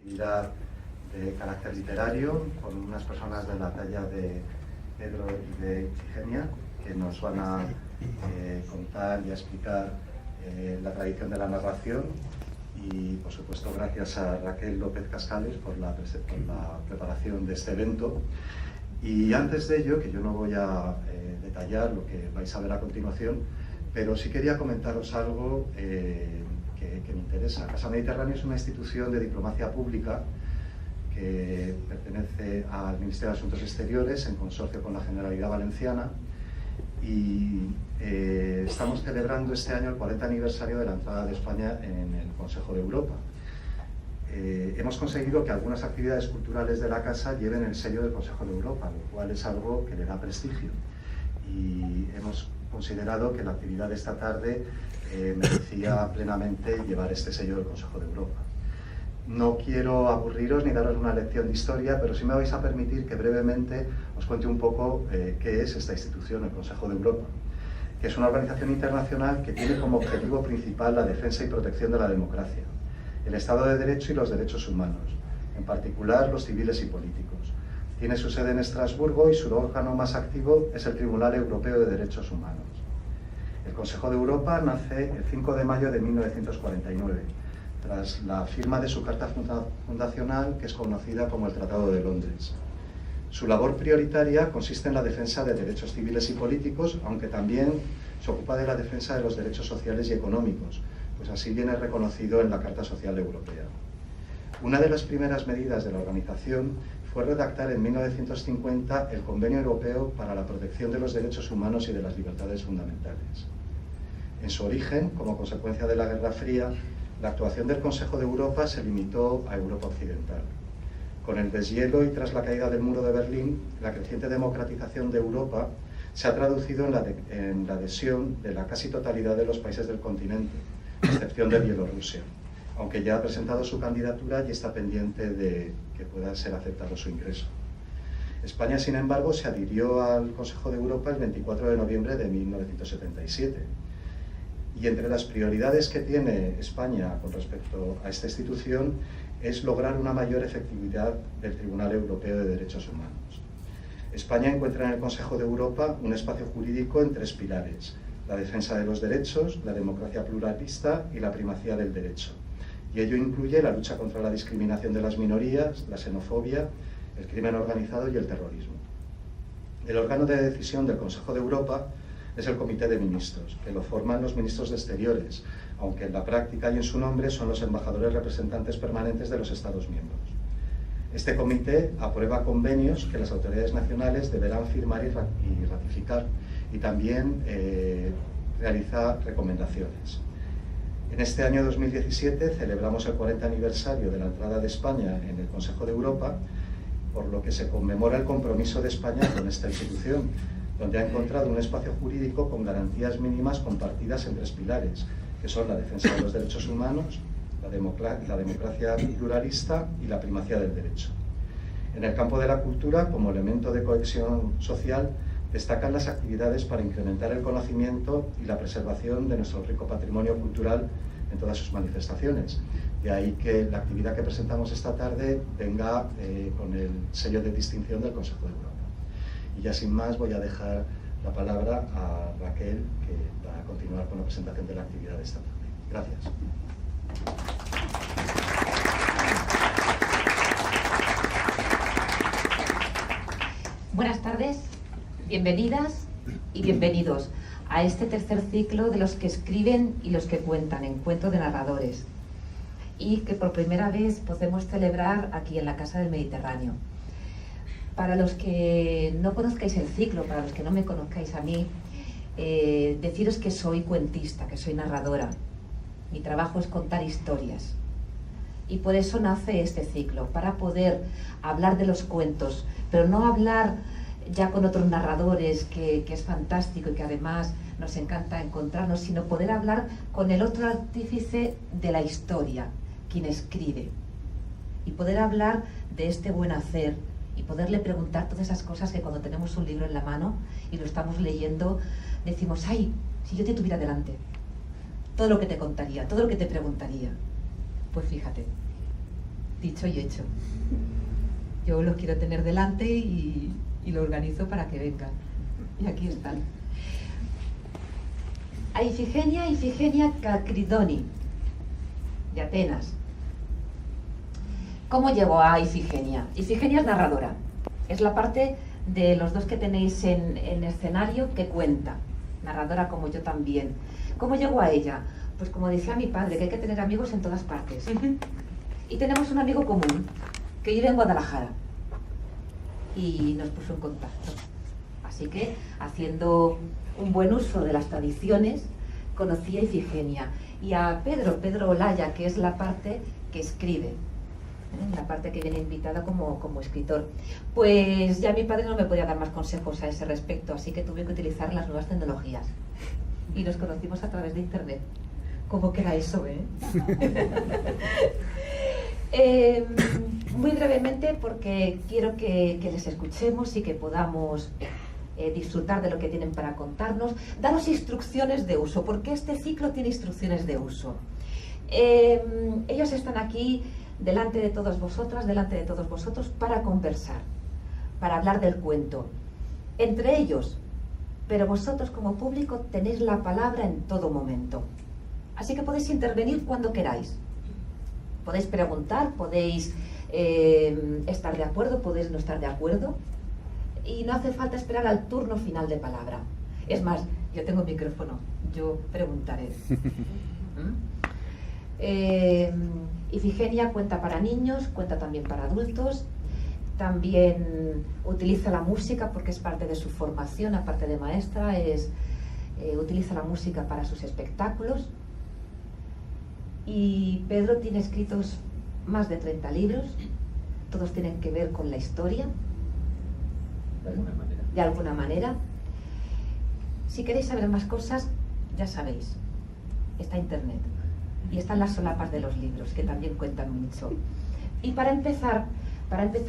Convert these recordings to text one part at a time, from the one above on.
actividad de carácter literario con unas personas de la talla de Pedro y de Ifigenia, que nos van a contar y a explicar la tradición de la narración, y por supuesto gracias a Raquel López Cascales por la preparación de este evento. Y antes de ello, que yo no voy a detallar lo que vais a ver a continuación, pero sí quería comentaros algo que me interesa. Casa Mediterráneo es una institución de diplomacia pública que pertenece al Ministerio de Asuntos Exteriores en consorcio con la Generalidad Valenciana, y estamos celebrando este año el 40 aniversario de la entrada de España en el Consejo de Europa. Hemos conseguido que algunas actividades culturales de la Casa lleven el sello del Consejo de Europa, lo cual es algo que le da prestigio, y hemos considerado que la actividad de esta tarde merecía plenamente llevar este sello del Consejo de Europa. No quiero aburriros ni daros una lección de historia, pero sí me vais a permitir que brevemente os cuente un poco qué es esta institución, el Consejo de Europa, que es una organización internacional que tiene como objetivo principal la defensa y protección de la democracia, el Estado de Derecho y los derechos humanos, en particular los civiles y políticos. Tiene su sede en Estrasburgo y su órgano más activo es el Tribunal Europeo de Derechos Humanos. El Consejo de Europa nace el 5 de mayo de 1949, tras la firma de su carta fundacional, que es conocida como el Tratado de Londres. Su labor prioritaria consiste en la defensa de derechos civiles y políticos, aunque también se ocupa de la defensa de los derechos sociales y económicos, pues así viene reconocido en la Carta Social Europea. Una de las primeras medidas de la organización fue redactar en 1950 el Convenio Europeo para la Protección de los Derechos Humanos y de las Libertades Fundamentales. En su origen, como consecuencia de la Guerra Fría, la actuación del Consejo de Europa se limitó a Europa Occidental. Con el deshielo y tras la caída del muro de Berlín, la creciente democratización de Europa se ha traducido en la adhesión de la casi totalidad de los países del continente, a excepción de Bielorrusia, aunque ya ha presentado su candidatura y está pendiente de que pueda ser aceptado su ingreso. España, sin embargo, se adhirió al Consejo de Europa el 24 de noviembre de 1977. Y entre las prioridades que tiene España con respecto a esta institución es lograr una mayor efectividad del Tribunal Europeo de Derechos Humanos. España encuentra en el Consejo de Europa un espacio jurídico en tres pilares: la defensa de los derechos, la democracia pluralista y la primacía del derecho. Y ello incluye la lucha contra la discriminación de las minorías, la xenofobia, el crimen organizado y el terrorismo. El órgano de decisión del Consejo de Europa es el Comité de Ministros, que lo forman los ministros de Exteriores, aunque en la práctica y en su nombre son los embajadores representantes permanentes de los Estados miembros. Este comité aprueba convenios que las autoridades nacionales deberán firmar y ratificar, y también realiza recomendaciones. En este año 2017 celebramos el 40 aniversario de la entrada de España en el Consejo de Europa, por lo que se conmemora el compromiso de España con esta institución, donde ha encontrado un espacio jurídico con garantías mínimas compartidas en tres pilares, que son la defensa de los derechos humanos, la democracia pluralista y la primacía del derecho. En el campo de la cultura, como elemento de cohesión social, destacan las actividades para incrementar el conocimiento y la preservación de nuestro rico patrimonio cultural en todas sus manifestaciones. De ahí que la actividad que presentamos esta tarde venga con el sello de distinción del Consejo de Europa. Y ya sin más voy a dejar la palabra a Raquel, que va a continuar con la presentación de la actividad de esta tarde. Gracias. Buenas tardes, bienvenidas y bienvenidos a este tercer ciclo de los que escriben y los que cuentan, Encuentro de Narradores, y que por primera vez podemos celebrar aquí en la Casa del Mediterráneo. Para los que no conozcáis el ciclo, para los que no me conozcáis a mí, deciros que soy cuentista, que soy narradora. Mi trabajo es contar historias. Y por eso nace este ciclo, para poder hablar de los cuentos, pero no hablar ya con otros narradores, que es fantástico y que además nos encanta encontrarnos, sino poder hablar con el otro artífice de la historia, quien escribe. Y poder hablar de este buen hacer, y poderle preguntar todas esas cosas que cuando tenemos un libro en la mano y lo estamos leyendo, decimos, ¡ay, si yo te tuviera delante! Todo lo que te contaría, todo lo que te preguntaría. Pues fíjate, dicho y hecho. Yo los quiero tener delante y lo organizo para que vengan. Y aquí están. A Ifigenia Kakridoni, de Atenas. ¿Cómo llegó a Ifigenia? Ifigenia es narradora. Es la parte de los dos que tenéis en escenario que cuenta. Narradora como yo también. ¿Cómo llegó a ella? Pues como decía mi padre, que hay que tener amigos en todas partes. Y tenemos un amigo común, que vive en Guadalajara. Y nos puso en contacto. Así que, haciendo un buen uso de las tradiciones, conocí a Ifigenia. Y a Pedro Olaya, que es la parte que escribe. La parte que viene invitada como escritor. Pues ya mi padre no me podía dar más consejos a ese respecto, así que tuve que utilizar las nuevas tecnologías. Y nos conocimos a través de internet. ¿Cómo queda eso, muy brevemente, porque quiero que les escuchemos y que podamos disfrutar de lo que tienen para contarnos. Daros instrucciones de uso, porque este ciclo tiene instrucciones de uso. Ellos están aquí delante de todas vosotras, delante de todos vosotros, para conversar, para hablar del cuento. Entre ellos, pero vosotros como público tenéis la palabra en todo momento. Así que podéis intervenir cuando queráis. Podéis preguntar, podéis estar de acuerdo, podéis no estar de acuerdo. Y no hace falta esperar al turno final de palabra. Es más, yo tengo micrófono, yo preguntaré. Ifigenia cuenta para niños, cuenta también para adultos. También utiliza la música porque es parte de su formación, aparte de maestra, utiliza la música para sus espectáculos. Y Pedro tiene escritos más de 30 libros, todos tienen que ver con la historia, de alguna manera. Si queréis saber más cosas, ya sabéis, está internet y están las solapas de los libros, que también cuentan mucho. Y para empezar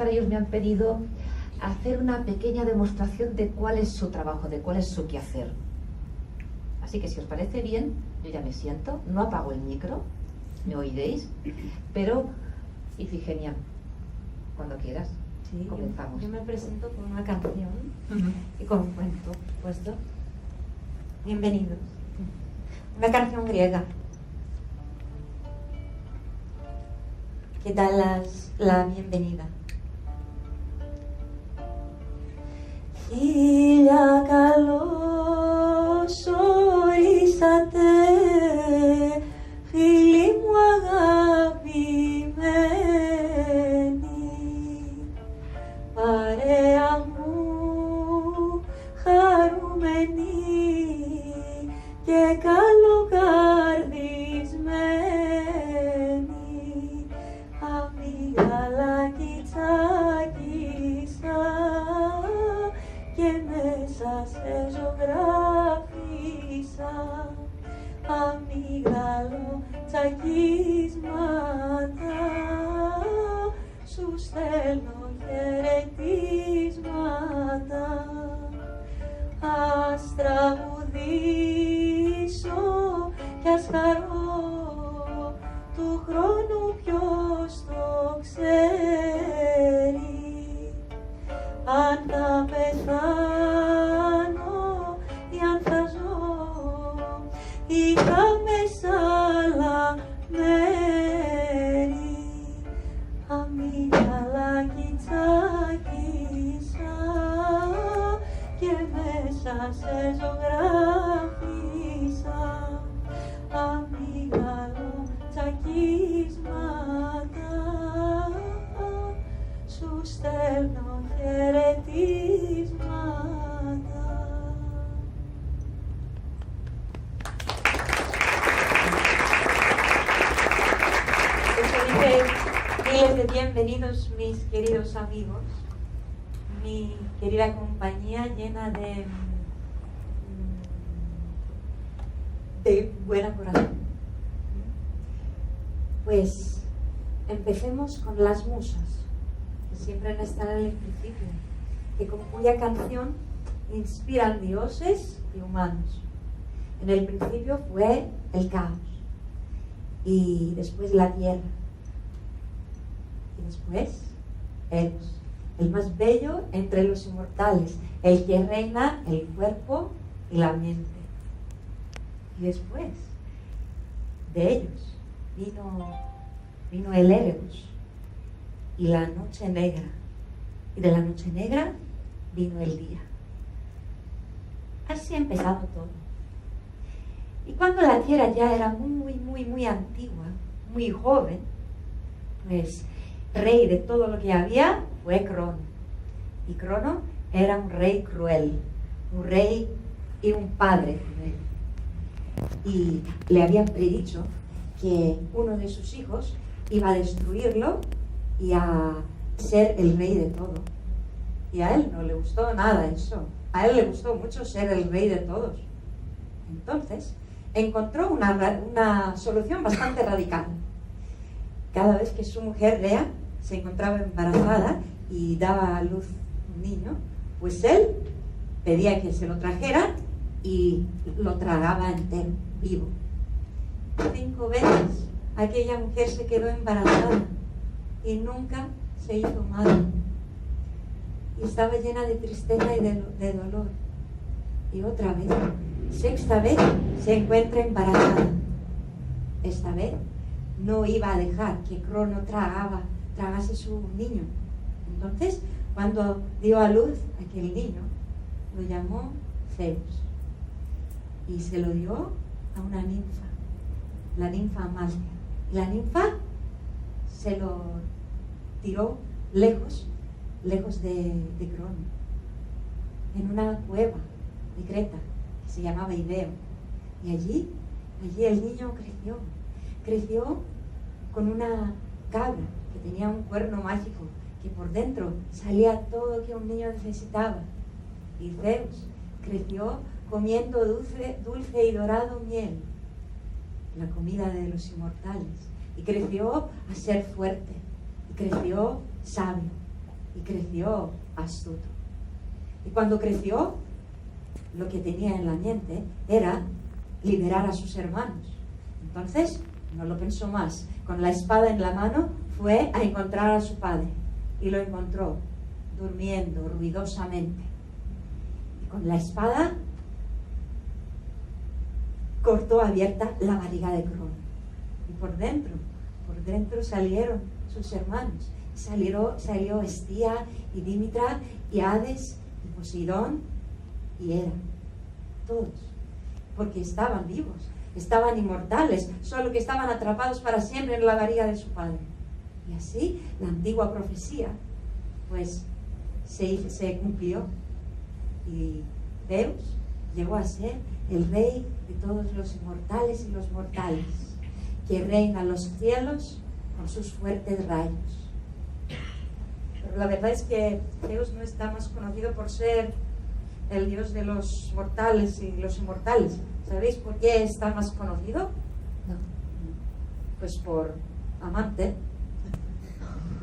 ellos me han pedido hacer una pequeña demostración de cuál es su trabajo, de cuál es su quehacer. Así que si os parece bien, yo ya me siento, no apago el micro, me oiréis, pero Ifigenia, cuando quieras, sí, comenzamos. Yo me presento con una canción y con un cuento, por supuesto. Bienvenidos. Una canción griega. ¿Qué tal la bienvenida? Χίλια καλώς ορίσατε, φίλοι μου αγαπημένοι, παρέα μου χαρούμενοι και καλοκαρδισμένοι, αμύγδαλα τσάκισα και μέσα σε ζωγράφισα, αμύγδαλο τσακίσματα, σου στέλνω χαιρετίσματα. Ας τραγουδήσω κι ας χαρώ, του χρόνου ποιος το ξέρει. Αν θα πεθάνω ή αν θα ζω, είχαμε σ' άλλα μέρη. Αμύγδαλα τσάκισα και μέσα σε ζωγράφισα, αμύγδαλο τσακίσματα, σου στέλνω χαιρετίσματα. Miles de bienvenidos, mis queridos amigos, mi querida compañía llena de buena corazón. Pues empecemos con las musas, que siempre están en el principio, que con cuya canción inspiran dioses y humanos. En el principio fue el caos y después la tierra. Y después, Eros, el más bello entre los inmortales, el que reina el cuerpo y la mente. Y después de ellos vino el Erebus y la noche negra. Y de la noche negra vino el día. Así ha empezado todo. Y cuando la tierra ya era muy antigua, muy joven, pues rey de todo lo que había fue Crono. Y Crono era un rey cruel, un rey y un padre cruel. Y le habían predicho que uno de sus hijos iba a destruirlo y a ser el rey de todo. Y a él no le gustó nada eso. A él le gustó mucho ser el rey de todos. Entonces, encontró una solución bastante radical. Cada vez que su mujer Rea se encontraba embarazada y daba a luz un niño, pues él pedía que se lo trajera y lo tragaba entero, vivo. 5 veces aquella mujer se quedó embarazada y nunca se hizo madre. Y estaba llena de tristeza y de dolor. Y otra vez, 6ª vez, se encuentra embarazada. Esta vez no iba a dejar que Crono tragase su niño. Entonces, cuando dio a luz aquel niño, lo llamó Zeus. Y se lo dio a una ninfa, la ninfa Amaltea. Y la ninfa se lo tiró lejos de Crono, en una cueva de Creta que se llamaba Ideo. Y allí el niño creció con una cabra que tenía un cuerno mágico, que por dentro salía todo lo que un niño necesitaba. Y Zeus creció comiendo dulce y dorado miel, la comida de los inmortales, y creció a ser fuerte, y creció sabio, y creció astuto. Y cuando creció, lo que tenía en la mente era liberar a sus hermanos. Entonces, no lo pensó más. Con la espada en la mano, fue a encontrar a su padre. Y lo encontró, durmiendo ruidosamente. Y con la espada, cortó abierta la barriga de Crono. Y por dentro salieron sus hermanos. Salió Estía y Dimitra y Hades y Poseidón y Hera. Todos. Porque estaban vivos, estaban inmortales, solo que estaban atrapados para siempre en la barriga de su padre. Y así la antigua profecía pues se cumplió. Y Zeus llegó a ser el rey de todos los inmortales y los mortales, que reina los cielos con sus fuertes rayos. Pero la verdad es que Zeus no está más conocido por ser el dios de los mortales y los inmortales. ¿Sabéis por qué está más conocido? No. Pues por amante,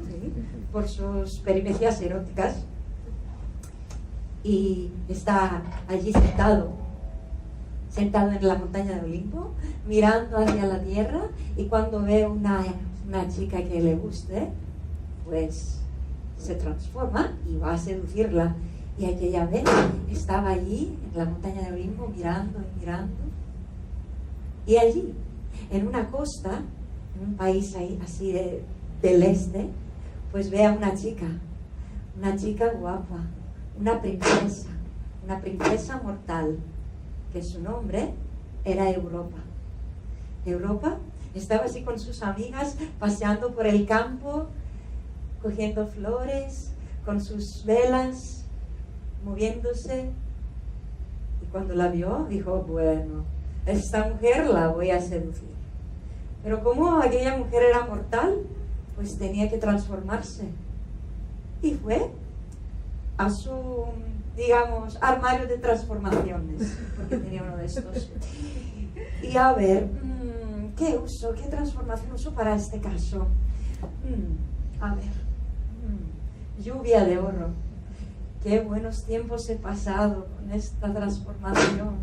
¿sí? Por sus peripecias eróticas. Y está allí sentado en la montaña de Olimpo, mirando hacia la tierra, y cuando ve una chica que le guste, pues se transforma y va a seducirla. Y aquella vez estaba allí en la montaña de Olimpo mirando y mirando. Y allí, en una costa, en un país ahí, así del este, pues ve a una chica guapa, una princesa mortal, que su nombre era Europa. Europa estaba así con sus amigas, paseando por el campo, cogiendo flores, con sus velas, moviéndose. Y cuando la vio, dijo, bueno, esta mujer la voy a seducir. Pero como aquella mujer era mortal, pues tenía que transformarse. Y fue a su, digamos, armario de transformaciones, porque tenía uno de estos. Y a ver, ¿qué transformación uso para este caso? Lluvia de oro. Qué buenos tiempos he pasado con esta transformación,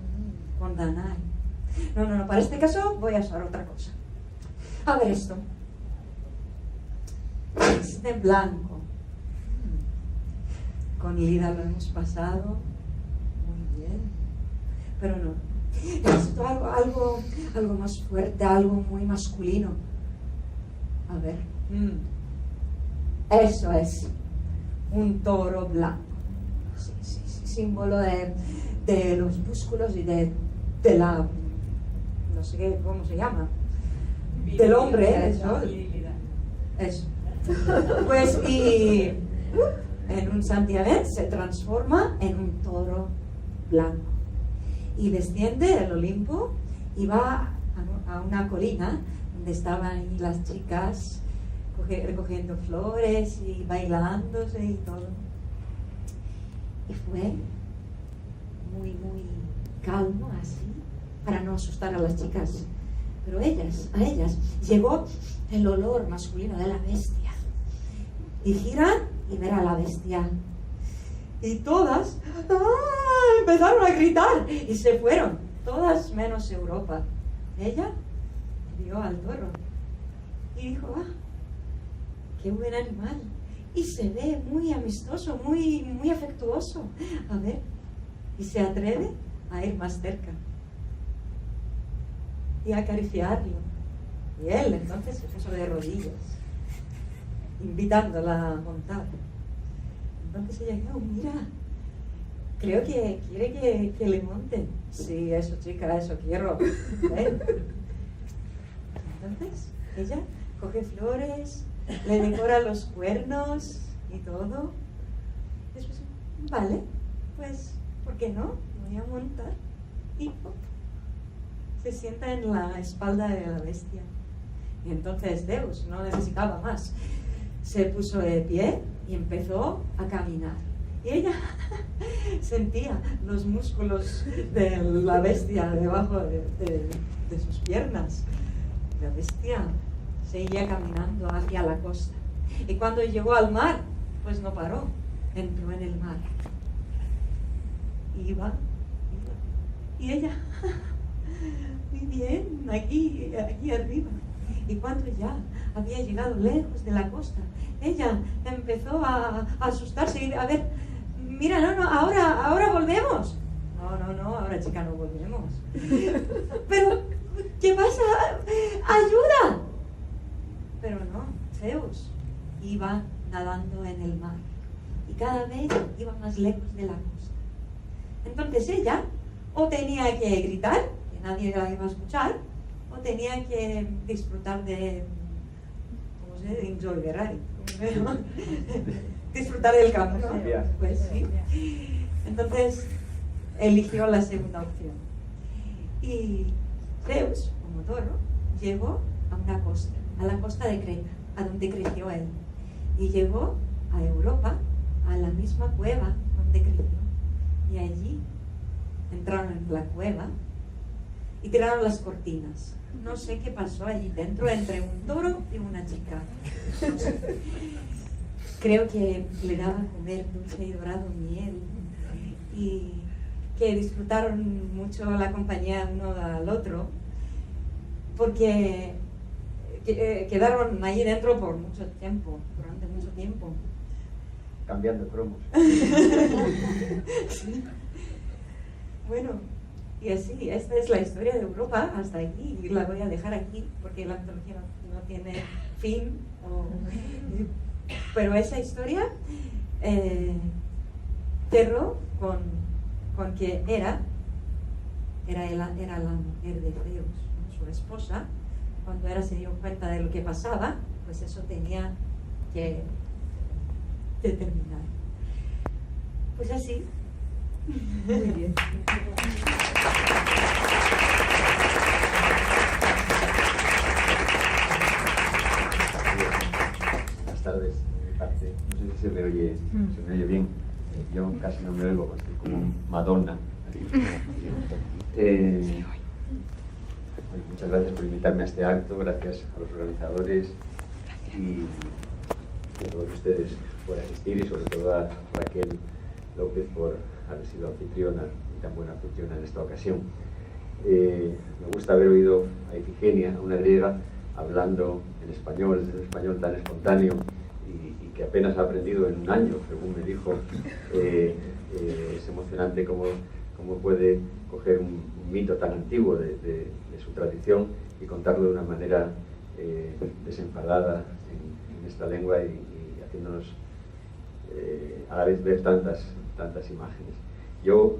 con Danae. No, para este caso voy a usar otra cosa. A ver esto. cisne blanco. Con Lida lo hemos pasado muy bien, pero no. Necesito algo más fuerte, algo muy masculino. A ver. Eso es. Un toro blanco. Sí, símbolo de los músculos y de la... no sé qué, ¿cómo se llama? Del hombre, eso. Eso. Pues y en un santiamén se transforma en un toro blanco y desciende del Olimpo y va a una colina donde estaban ahí las chicas recogiendo flores y bailándose y todo. Y fue muy calmo así para no asustar a las chicas, pero a ellas llegó el olor masculino de la bestia y giran y ver a la bestia y todas empezaron a gritar y se fueron, todas menos Europa. Ella vio al toro y dijo, qué buen animal, y se ve muy amistoso, muy afectuoso, a ver, y se atreve a ir más cerca y a acariciarlo. Y él entonces se puso de rodillas, invitándola a montar. Entonces ella dijo, mira, creo que quiere que le monte. Sí, eso chica, eso quiero. Entonces ella coge flores, le decora los cuernos y todo. Después, vale, pues, ¿por qué no? Voy a montar. Y se sienta en la espalda de la bestia. Y entonces Zeus no necesitaba más. Se puso de pie y empezó a caminar. Y ella sentía los músculos de la bestia debajo de sus piernas. La bestia seguía caminando hacia la costa. Y cuando llegó al mar, pues no paró. Entró en el mar. Iba. Y ella, muy bien, aquí arriba. Y cuando ya había llegado lejos de la costa, ella empezó a asustarse y a ver, mira, no, ahora volvemos. No, ahora chica no volvemos. Pero, ¿qué pasa? ¡Ayuda! Pero no, Zeus iba nadando en el mar y cada vez iba más lejos de la costa. Entonces ella o tenía que gritar, que nadie la iba a escuchar, o tenía que disfrutar de, ¿cómo se dice? Enjoy the ride. Disfrutar del camino. Pues sí. Entonces eligió la segunda opción. Y Zeus, como toro, llegó a una costa, a la costa de Creta, a donde creció él. Y llegó a Europa, a la misma cueva donde creció. Y allí entraron en la cueva y tiraron las cortinas. No sé qué pasó allí dentro entre un toro y una chica. No sé. Creo que le daba a comer dulce y dorado miel y que disfrutaron mucho la compañía uno al otro porque quedaron allí dentro por mucho tiempo, durante mucho tiempo. Cambiando cromos. Sí. Bueno, y así, esta es la historia de Europa hasta aquí, y la voy a dejar aquí porque la mitología no tiene fin, pero esa historia cerró con que era la mujer de Zeus, ¿no? Su esposa. Cuando se dio cuenta de lo que pasaba, pues eso tenía que terminar. Pues así. Muy bien. Buenas tardes, de mi parte. No sé si se me oye bien. Yo casi no me oigo, porque estoy como Madonna. Muchas gracias por invitarme a este acto, gracias a los organizadores y a todos ustedes por asistir y sobre todo a Raquel López por haber sido anfitriona y tan buena anfitriona en esta ocasión. Me gusta haber oído a Ifigenia, una griega, hablando en español, ese español tan espontáneo y que apenas ha aprendido en un año, según me dijo. Es emocionante cómo puede coger un mito tan antiguo de su tradición y contarlo de una manera desenfadada en esta lengua y haciéndonos a la vez ver tantas imágenes. Yo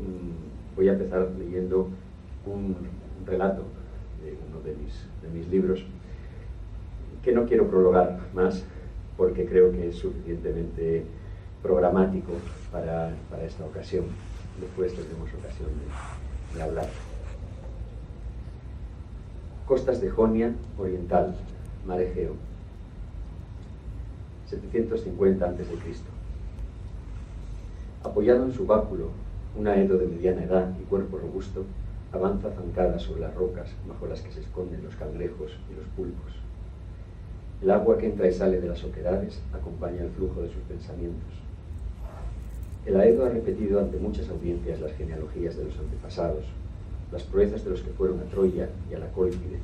voy a empezar leyendo un relato de uno de mis libros, que no quiero prologar más porque creo que es suficientemente programático para esta ocasión. Después tendremos ocasión de hablar. Costas de Jonia Oriental, Mar Egeo, 750 a.C. Apoyado en su báculo, un aedo de mediana edad y cuerpo robusto avanza zancada sobre las rocas bajo las que se esconden los cangrejos y los pulpos. El agua que entra y sale de las oquedades acompaña el flujo de sus pensamientos. El aedo ha repetido ante muchas audiencias las genealogías de los antepasados, las proezas de los que fueron a Troya y a la Cólquide,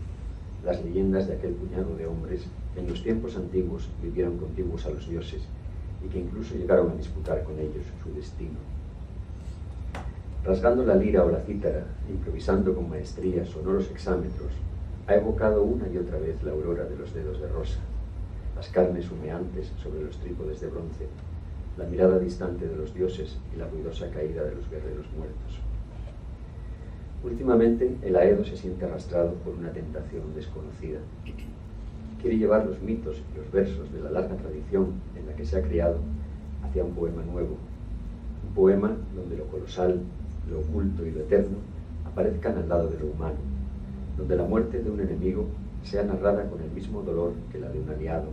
las leyendas de aquel puñado de hombres que en los tiempos antiguos vivieron contiguos a los dioses y que incluso llegaron a disputar con ellos su destino. Rasgando la lira o la cítara, improvisando con maestría sonoros hexámetros, ha evocado una y otra vez la aurora de los dedos de rosa, las carnes humeantes sobre los trípodes de bronce, la mirada distante de los dioses y la ruidosa caída de los guerreros muertos. Últimamente, el aedo se siente arrastrado por una tentación desconocida. Quiere llevar los mitos y los versos de la larga tradición en la que se ha criado hacia un poema nuevo, un poema donde lo colosal, lo oculto y lo eterno aparezcan al lado de lo humano, donde la muerte de un enemigo sea narrada con el mismo dolor que la de un aliado,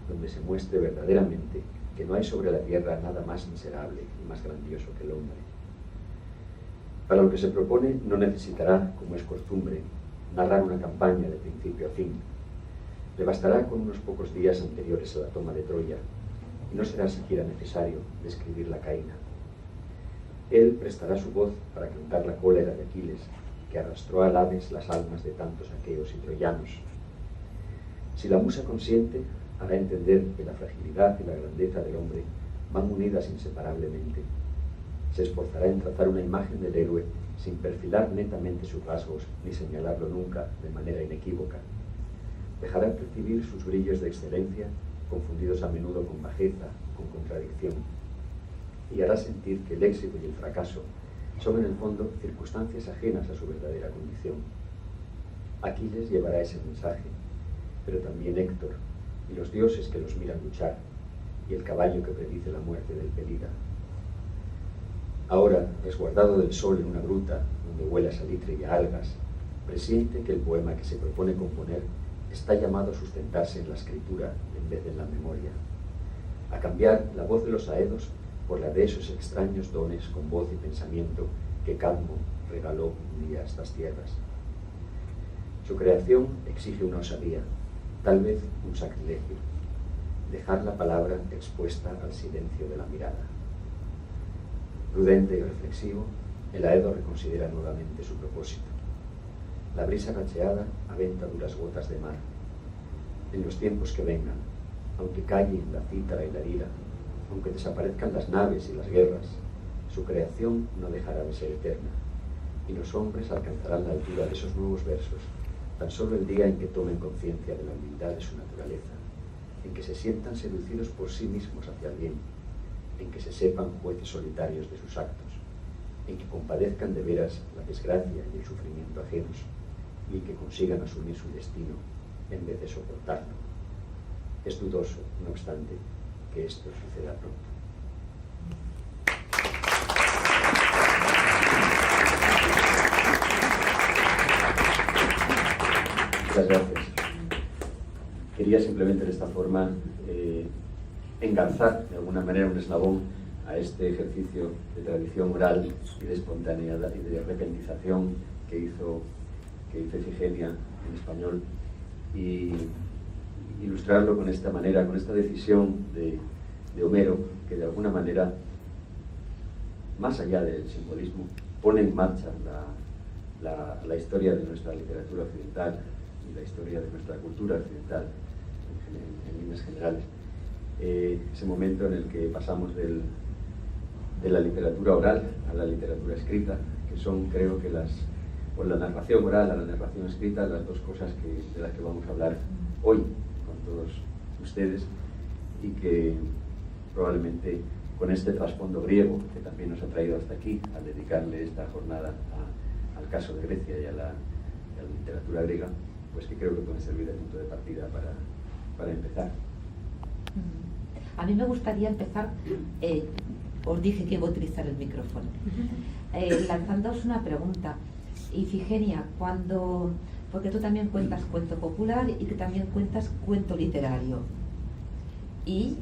donde se muestre verdaderamente que no hay sobre la tierra nada más miserable y más grandioso que el hombre. Para lo que se propone no necesitará, como es costumbre, narrar una campaña de principio a fin. Le bastará con unos pocos días anteriores a la toma de Troya, y no será siquiera necesario describir la caída. Él prestará su voz para cantar la cólera de Aquiles, que arrastró al Hades las almas de tantos aqueos y troyanos. Si la musa consiente, hará entender que la fragilidad y la grandeza del hombre van unidas inseparablemente. Se esforzará en trazar una imagen del héroe sin perfilar netamente sus rasgos ni señalarlo nunca de manera inequívoca. Dejará percibir sus brillos de excelencia, confundidos a menudo con bajeza, con contradicción, y hará sentir que el éxito y el fracaso son en el fondo circunstancias ajenas a su verdadera condición. Aquiles llevará ese mensaje, pero también Héctor, y los dioses que los miran luchar, y el caballo que predice la muerte del Pelida. Ahora, resguardado del sol en una gruta donde huele a salitre y a algas, presiente que el poema que se propone componer está llamado a sustentarse en la escritura en vez de en la memoria, a cambiar la voz de los aedos por la de esos extraños dones con voz y pensamiento que Cadmo regaló un día a estas tierras. Su creación exige una osadía, tal vez un sacrilegio, dejar la palabra expuesta al silencio de la mirada. Prudente y reflexivo, el aedo reconsidera nuevamente su propósito. La brisa racheada aventa duras gotas de mar. En los tiempos que vengan, aunque callen la cítara y la lira, aunque desaparezcan las naves y las guerras, su creación no dejará de ser eterna, y los hombres alcanzarán la altura de esos nuevos versos tan solo el día en que tomen conciencia de la humildad de su naturaleza, en que se sientan seducidos por sí mismos hacia el bien, en que se sepan jueces solitarios de sus actos, en que compadezcan de veras la desgracia y el sufrimiento ajenos, y que consigan asumir su destino en vez de soportarlo. Es dudoso, no obstante, que esto suceda pronto. Muchas gracias. Quería simplemente de esta forma engarzar de alguna manera un eslabón a este ejercicio de tradición oral y de espontaneidad y de repentización que hizo Ifigenia en español, y ilustrarlo con esta manera, con esta decisión de Homero, que de alguna manera, más allá del simbolismo, pone en marcha la historia de nuestra literatura occidental y la historia de nuestra cultura occidental en líneas generales. ese momento en el que pasamos de la literatura oral a la literatura escrita, que son, creo que o la narración oral a la narración escrita, las dos cosas de las que vamos a hablar hoy con todos ustedes, y que probablemente con este trasfondo griego que también nos ha traído hasta aquí, al dedicarle esta jornada al caso de Grecia y a la literatura griega, pues que creo que puede servir de punto de partida para empezar. A mí me gustaría empezar, os dije que iba a utilizar el micrófono, lanzándoos una pregunta. Ifigenia, porque tú también cuentas cuento popular y que también cuentas cuento literario. Y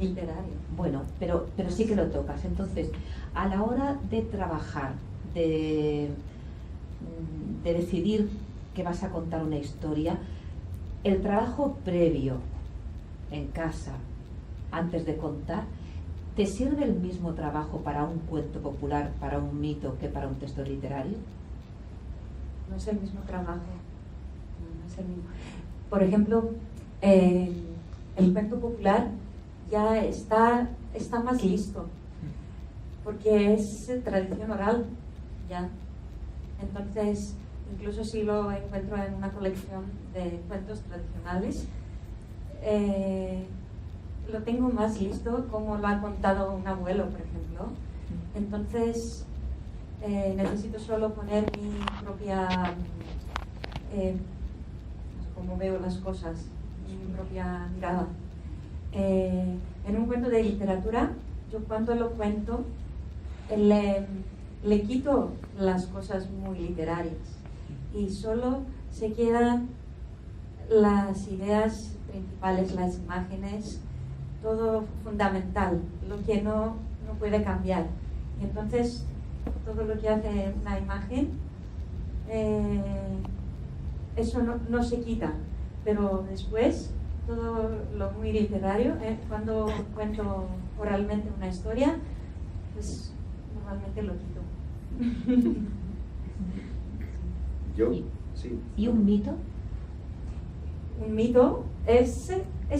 literario. Bueno, pero sí que lo tocas. Entonces, a la hora de trabajar, de decidir que vas a contar una historia, el trabajo previo en casa, antes de contar, ¿te sirve el mismo trabajo para un cuento popular, para un mito, que para un texto literario? No es el mismo trabajo. No es el mismo. Por ejemplo, el cuento popular ya está más listo, porque es tradición oral ya. Entonces, incluso si lo encuentro en una colección de cuentos tradicionales, lo tengo más listo, como lo ha contado un abuelo, por ejemplo. Entonces, necesito solo poner mi propia, cómo veo las cosas, mi propia mirada. En un cuento de literatura, yo cuando lo cuento, le quito las cosas muy literarias y solo se quedan las ideas principales, las imágenes, todo fundamental, lo que no puede cambiar. Y entonces, todo lo que hace una imagen, eso no se quita, pero después, todo lo muy literario, cuando cuento oralmente una historia, pues normalmente lo quito. Yo, sí. ¿Y un mito? Un mito es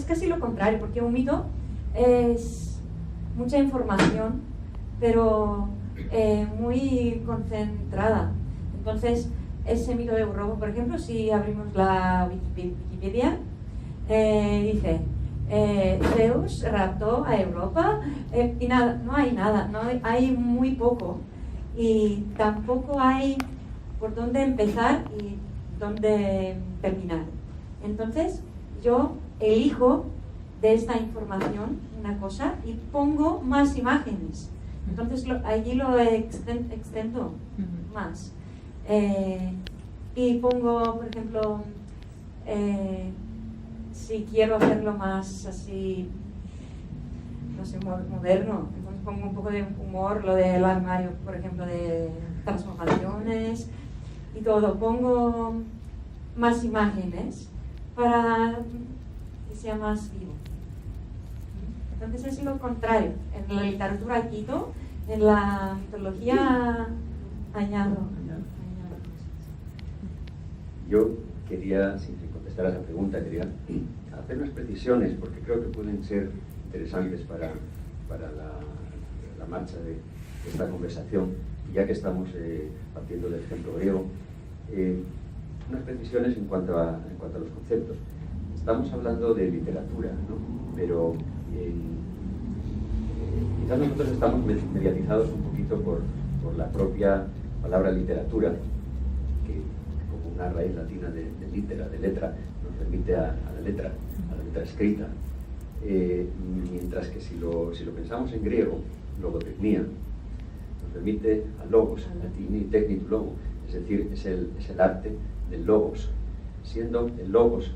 casi lo contrario, porque un mito es mucha información, pero muy concentrada. Entonces, ese mito de Europa, por ejemplo, si abrimos la Wikipedia, dice Zeus raptó a Europa y nada, no hay nada, hay muy poco y tampoco hay por dónde empezar y dónde terminar. Entonces yo elijo de esta información una cosa y pongo más imágenes. Entonces allí lo extendo más. Y pongo, por ejemplo, si quiero hacerlo más así, no sé, moderno, entonces pongo un poco de humor, lo del armario, por ejemplo, de transformaciones y todo. Pongo más imágenes para que sea más vivo. Entonces es lo contrario. En la literatura quito, en la mitología añado. Yo quería, sin contestar a esa pregunta, quería hacer unas precisiones porque creo que pueden ser interesantes para la marcha de esta conversación. Y ya que estamos partiendo del ejemplo griego, unas precisiones en cuanto a los conceptos. Estamos hablando de literatura, ¿no? Pero quizás nosotros estamos mediatizados un poquito por la propia palabra literatura, que como una raíz latina de litera, de letra, nos remite a la letra escrita. Mientras que si lo pensamos en griego, logotecnia, nos remite a logos, latini, technic logo, es decir, es el arte del logos, siendo el logos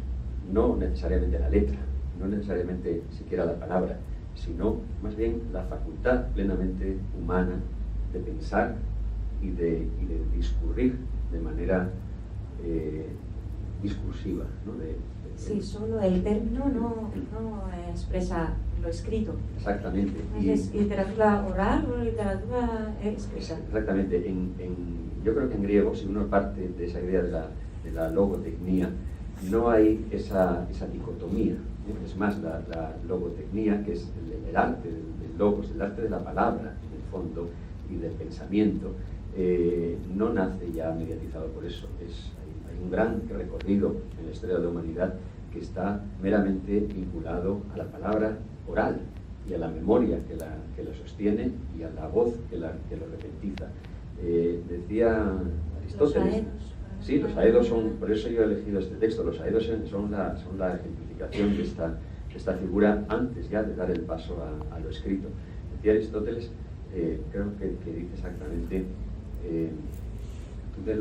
no necesariamente la letra, no necesariamente siquiera la palabra, sino más bien la facultad plenamente humana de pensar y de discurrir de manera discursiva, ¿no? Sí, solo el término no expresa lo escrito. Exactamente. ¿Es literatura oral o literatura escrita? Exactamente. Yo creo que en griego, si uno parte de esa idea de la logotecnia, no hay esa dicotomía Es más, la logotecnia, que es el arte del logos, el arte de la palabra, en el fondo, y del pensamiento, no nace ya mediatizado por eso. Hay un gran recorrido en la historia de la humanidad que está meramente vinculado a la palabra oral y a la memoria que la sostiene y a la voz que lo repentiza. Decía Aristóteles... Sí, los aedos son, por eso yo he elegido este texto, los aedos son la ejemplificación de esta figura antes ya de dar el paso a lo escrito. Decía Aristóteles, creo que dice exactamente, tu de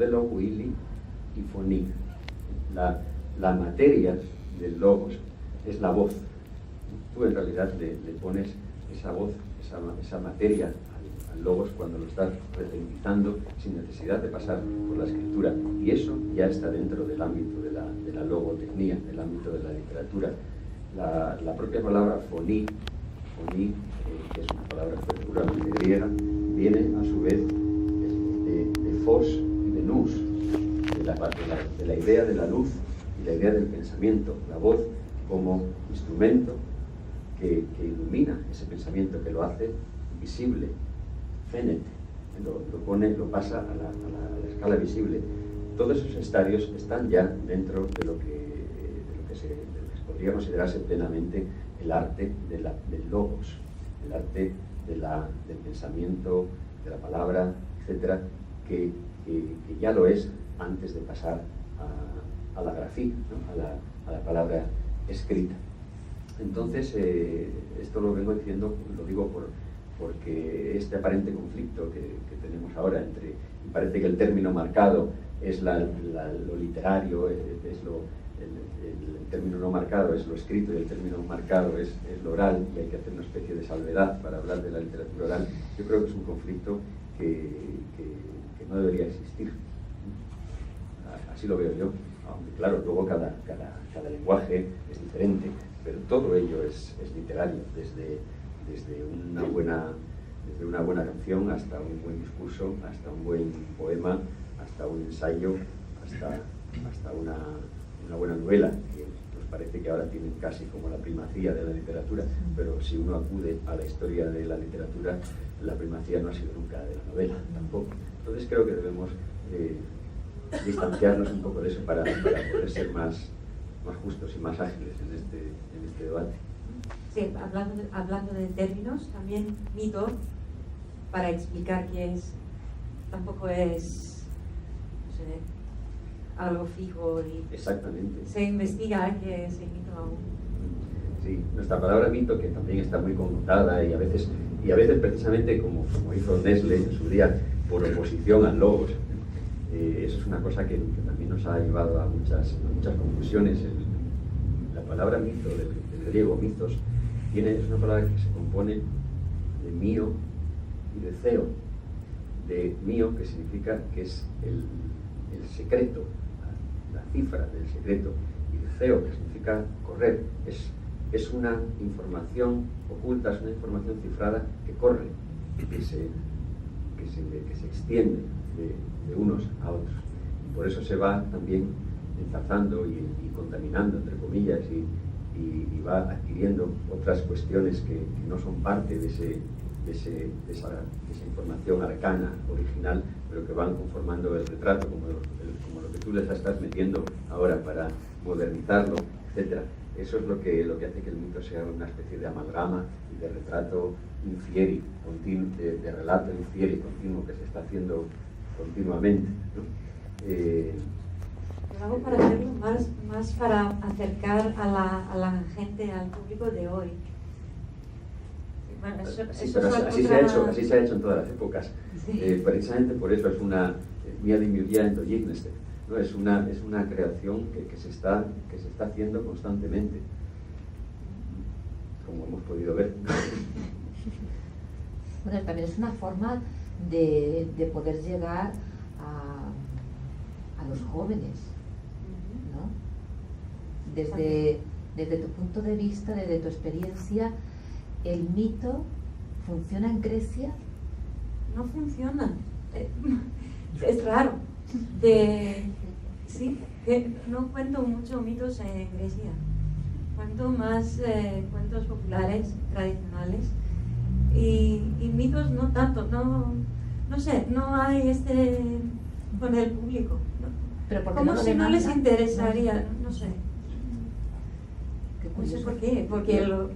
logo ili y fonig. La materia del logos es la voz. Tú en realidad le pones esa voz, esa materia al logos cuando lo estás repentizando sin necesidad de pasar por la escritura, y eso ya está dentro del ámbito de la logotecnia, del ámbito de la literatura. La propia palabra foní, que es una palabra puramente griega, viene a su vez de fos y de nous, de la idea de la luz y la idea del pensamiento, la voz como instrumento que ilumina ese pensamiento, que lo hace visible, fenet, lo pasa a la escala visible. Todos esos estadios están ya dentro de lo que podría considerarse plenamente el arte del logos, el arte del pensamiento, de la palabra, etcétera, que ya lo es antes de pasar a la grafía, ¿no? a la palabra escrita. Entonces, esto lo vengo diciendo, lo digo porque este aparente conflicto que tenemos ahora entre, y parece que el término marcado es lo literario, el término no marcado es lo escrito y el término marcado es lo oral, y hay que hacer una especie de salvedad para hablar de la literatura oral. Yo creo que es un conflicto que no debería existir. Así lo veo yo, aunque claro, luego cada lenguaje es diferente, pero todo ello es literario, desde una buena canción hasta un buen discurso, hasta un buen poema, hasta un ensayo, hasta una buena novela, que nos parece que ahora tienen casi como la primacía de la literatura, pero si uno acude a la historia de la literatura, la primacía no ha sido nunca de la novela tampoco. Entonces creo que debemos distanciarnos un poco de eso para poder ser más justos y más ágiles en este debate. Sí, hablando de términos, también mito, para explicar qué es, tampoco es, no sé, algo fijo y exactamente. Se investiga qué es el mito aún. Sí, nuestra palabra mito, que también está muy connotada y a veces precisamente como hizo Nestle en su día por oposición al logos, eso es una cosa que también nos ha llevado a muchas confusiones. La palabra mito, del griego mitos, es una palabra que se compone de mío y de ceo. De mío, que significa que es el secreto, la cifra del secreto, y de ceo, que significa correr. Es una información oculta, es una información cifrada que corre, que se extiende de unos a otros. Y por eso se va también enzarzando y contaminando, entre comillas, y va adquiriendo otras cuestiones que no son parte de esa información arcana, original, pero que van conformando el retrato, como lo que tú les estás metiendo ahora para modernizarlo, etc. Eso es lo que hace que el mito sea una especie de amalgama y de retrato infieri, de relato infieri continuo que se está haciendo continuamente, ¿no? Lo hago para hacerlo más para acercar a la gente, al público de hoy. Bueno, así se ha hecho en todas las épocas. Sí. Precisamente por eso es una mía de miuría endoyigneste, ¿no? Es una creación que se está haciendo constantemente, como hemos podido ver. Bueno, también es una forma de poder llegar a los jóvenes, ¿no? Desde tu punto de vista, desde tu experiencia, ¿el mito funciona en Grecia? No funciona. Es raro. Sí, que no cuento mucho mitos en Grecia. cuento más cuentos populares, tradicionales, y mitos no tanto, no sé, no hay con el público. Pero porque como no lo si no les demandan. interesaría, no sé. No sé por qué, porque lo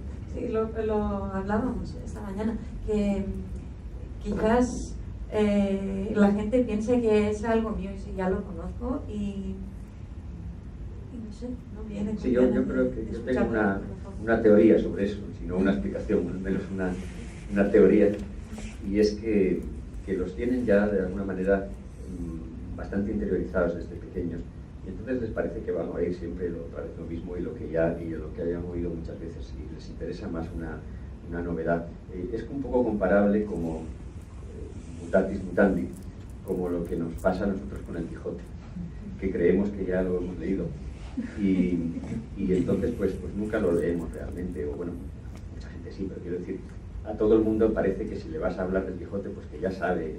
hablábamos esta mañana, que quizás la gente piense que es algo mío y si ya lo conozco y no sé, no viene. Sí, yo creo que yo tengo una teoría sobre eso, si no una explicación, al menos una teoría, y es que los tienen ya de alguna manera bastante interiorizados desde pequeños, y entonces les parece que van a oír siempre otra vez lo mismo y lo que hayan oído muchas veces, y les interesa más una novedad. Es un poco comparable como mutatis mutandi, como lo que nos pasa a nosotros con el Quijote, que creemos que ya lo hemos leído y entonces pues nunca lo leemos realmente, o bueno, mucha gente sí, pero quiero decir, a todo el mundo parece que si le vas a hablar del Quijote pues que ya sabe,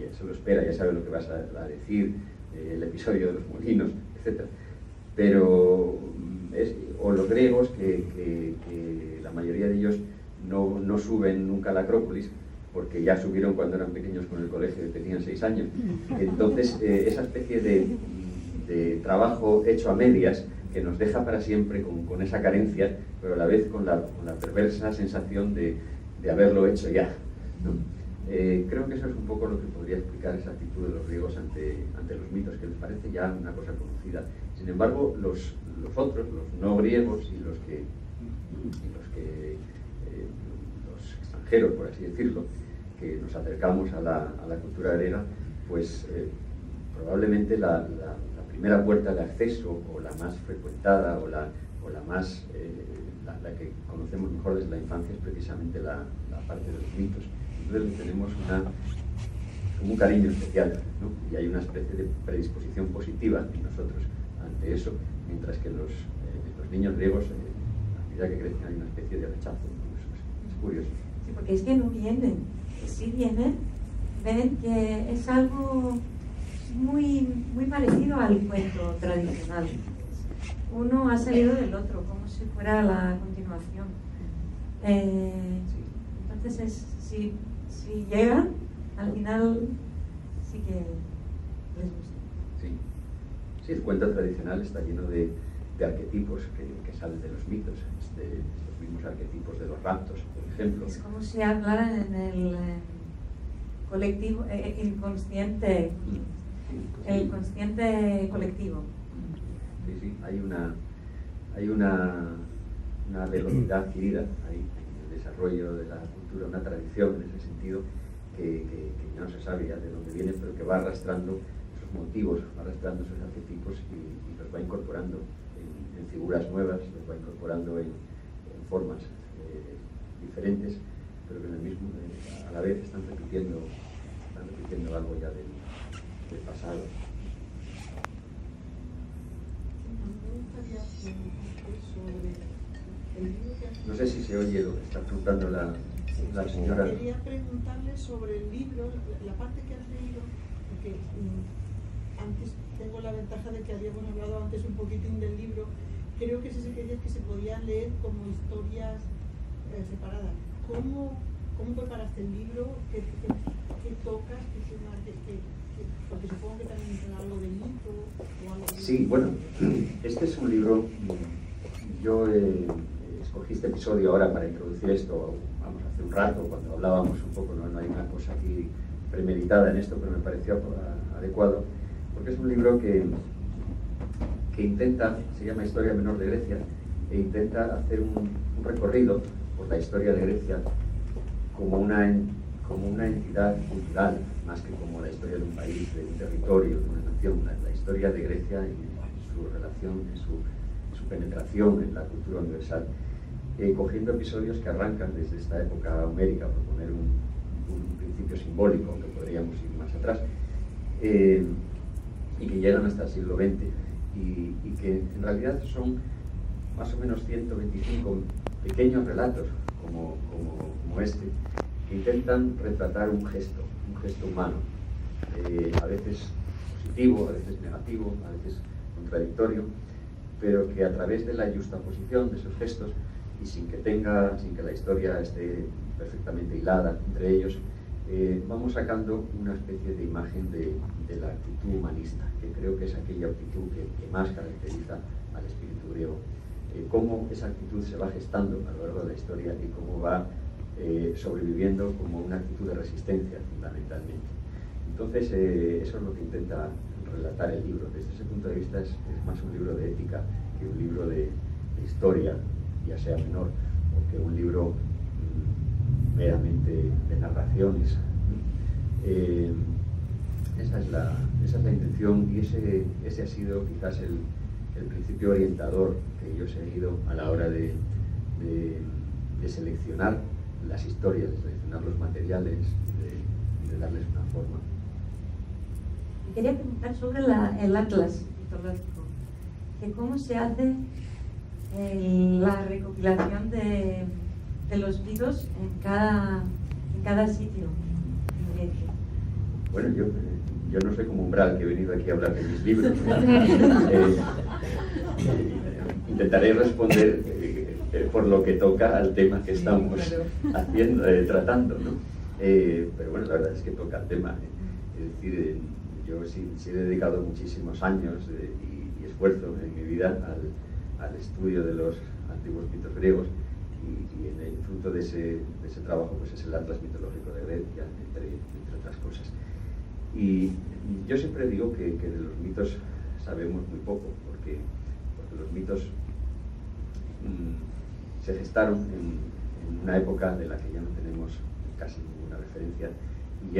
ya se lo espera, ya sabe lo que vas a decir, el episodio de los molinos, etc. Pero o los griegos, que la mayoría de ellos no suben nunca a la Acrópolis, porque ya subieron cuando eran pequeños con el colegio y tenían 6 años. Entonces, esa especie de trabajo hecho a medias, que nos deja para siempre con esa carencia, pero a la vez con la perversa sensación de haberlo hecho ya, ¿no? Creo que eso es un poco lo que podría explicar esa actitud de los griegos ante los mitos, que les parece ya una cosa conocida. Sin embargo, los otros, los no griegos y los extranjeros, por así decirlo, que nos acercamos a la cultura griega, pues probablemente la primera puerta de acceso, o la más frecuentada, o la más la que conocemos mejor desde la infancia, es precisamente la parte de los mitos. Entonces tenemos como un cariño especial, ¿no? Y hay una especie de predisposición positiva en nosotros ante eso, mientras que los niños griegos, a medida que crecen, hay una especie de rechazo. Es curioso. Sí, porque es que no vienen, si vienen, ven que es algo muy, muy parecido al cuento tradicional. Uno ha salido del otro, como si fuera la continuación. Entonces, si llegan, al final sí que les gusta. Sí, el cuento tradicional está lleno de arquetipos que salen de los mitos, los mismos arquetipos de los raptos, por ejemplo. Es como si hablaran en el colectivo, inconsciente, el consciente colectivo. Sí, hay una velocidad adquirida ahí en el desarrollo de la cultura, una tradición en ese sentido que no se sabe ya de dónde viene, pero que va arrastrando esos motivos, va arrastrando esos arquetipos y los va incorporando en figuras nuevas, los va incorporando en formas diferentes, pero que a la vez están repitiendo algo ya del pasado. No sé si se oye lo que está preguntando la señora. Quería preguntarle sobre el libro, la parte que has leído, porque antes tengo la ventaja de que habíamos hablado antes un poquitín del libro. Creo que se quería que se podían leer como historias separadas. ¿Cómo preparaste el libro? ¿Qué tocas? Porque supongo que también es algo de mito o algo de... Sí, bueno, este es un libro. Yo escogí este episodio ahora para introducir esto, vamos, hace un rato, cuando hablábamos un poco, no hay una cosa aquí premeditada en esto, pero me pareció adecuado, porque es un libro que intenta, se llama Historia Menor de Grecia, e intenta hacer un recorrido por la historia de Grecia como una entidad cultural, más que como la historia de un país, de un territorio, de una nación, la historia de Grecia y su relación, su penetración en la cultura universal, cogiendo episodios que arrancan desde esta época homérica, por poner un principio simbólico, que podríamos ir más atrás, y que llegan hasta el siglo XX, y que en realidad son más o menos 125 pequeños relatos como este, que intentan retratar un gesto humano, a veces positivo, a veces negativo, a veces contradictorio, pero que a través de la justaposición de esos gestos y sin que la historia esté perfectamente hilada entre ellos, vamos sacando una especie de imagen de la actitud humanista, que creo que es aquella actitud que más caracteriza al espíritu griego. Cómo esa actitud se va gestando a lo largo de la historia y cómo va sobreviviendo como una actitud de resistencia, fundamentalmente. Entonces, eso es lo que intenta relatar el libro. Desde ese punto de vista es más un libro de ética que un libro de historia, ya sea menor, o que un libro meramente de narraciones. Esa es la intención, y ese ha sido quizás el principio orientador que yo he seguido a la hora de seleccionar las historias, de seleccionar los materiales, de darles una forma. Quería preguntar sobre el atlas mitológico, que cómo se hace la recopilación de los mitos en cada sitio en Grecia. Bueno, yo no soy como Umbral, que he venido aquí a hablar de mis libros. Intentaré responder por lo que toca al tema que estamos tratando, ¿no? Pero bueno, la verdad es que toca el tema. Es decir, yo sí he dedicado muchísimos años y esfuerzo en mi vida al estudio de los antiguos mitos griegos, y en el fruto de ese trabajo pues es el Atlas mitológico de Grecia, entre otras cosas. Y yo siempre digo que de los mitos sabemos muy poco, porque los mitos se gestaron en una época de la que ya no tenemos casi ninguna referencia, y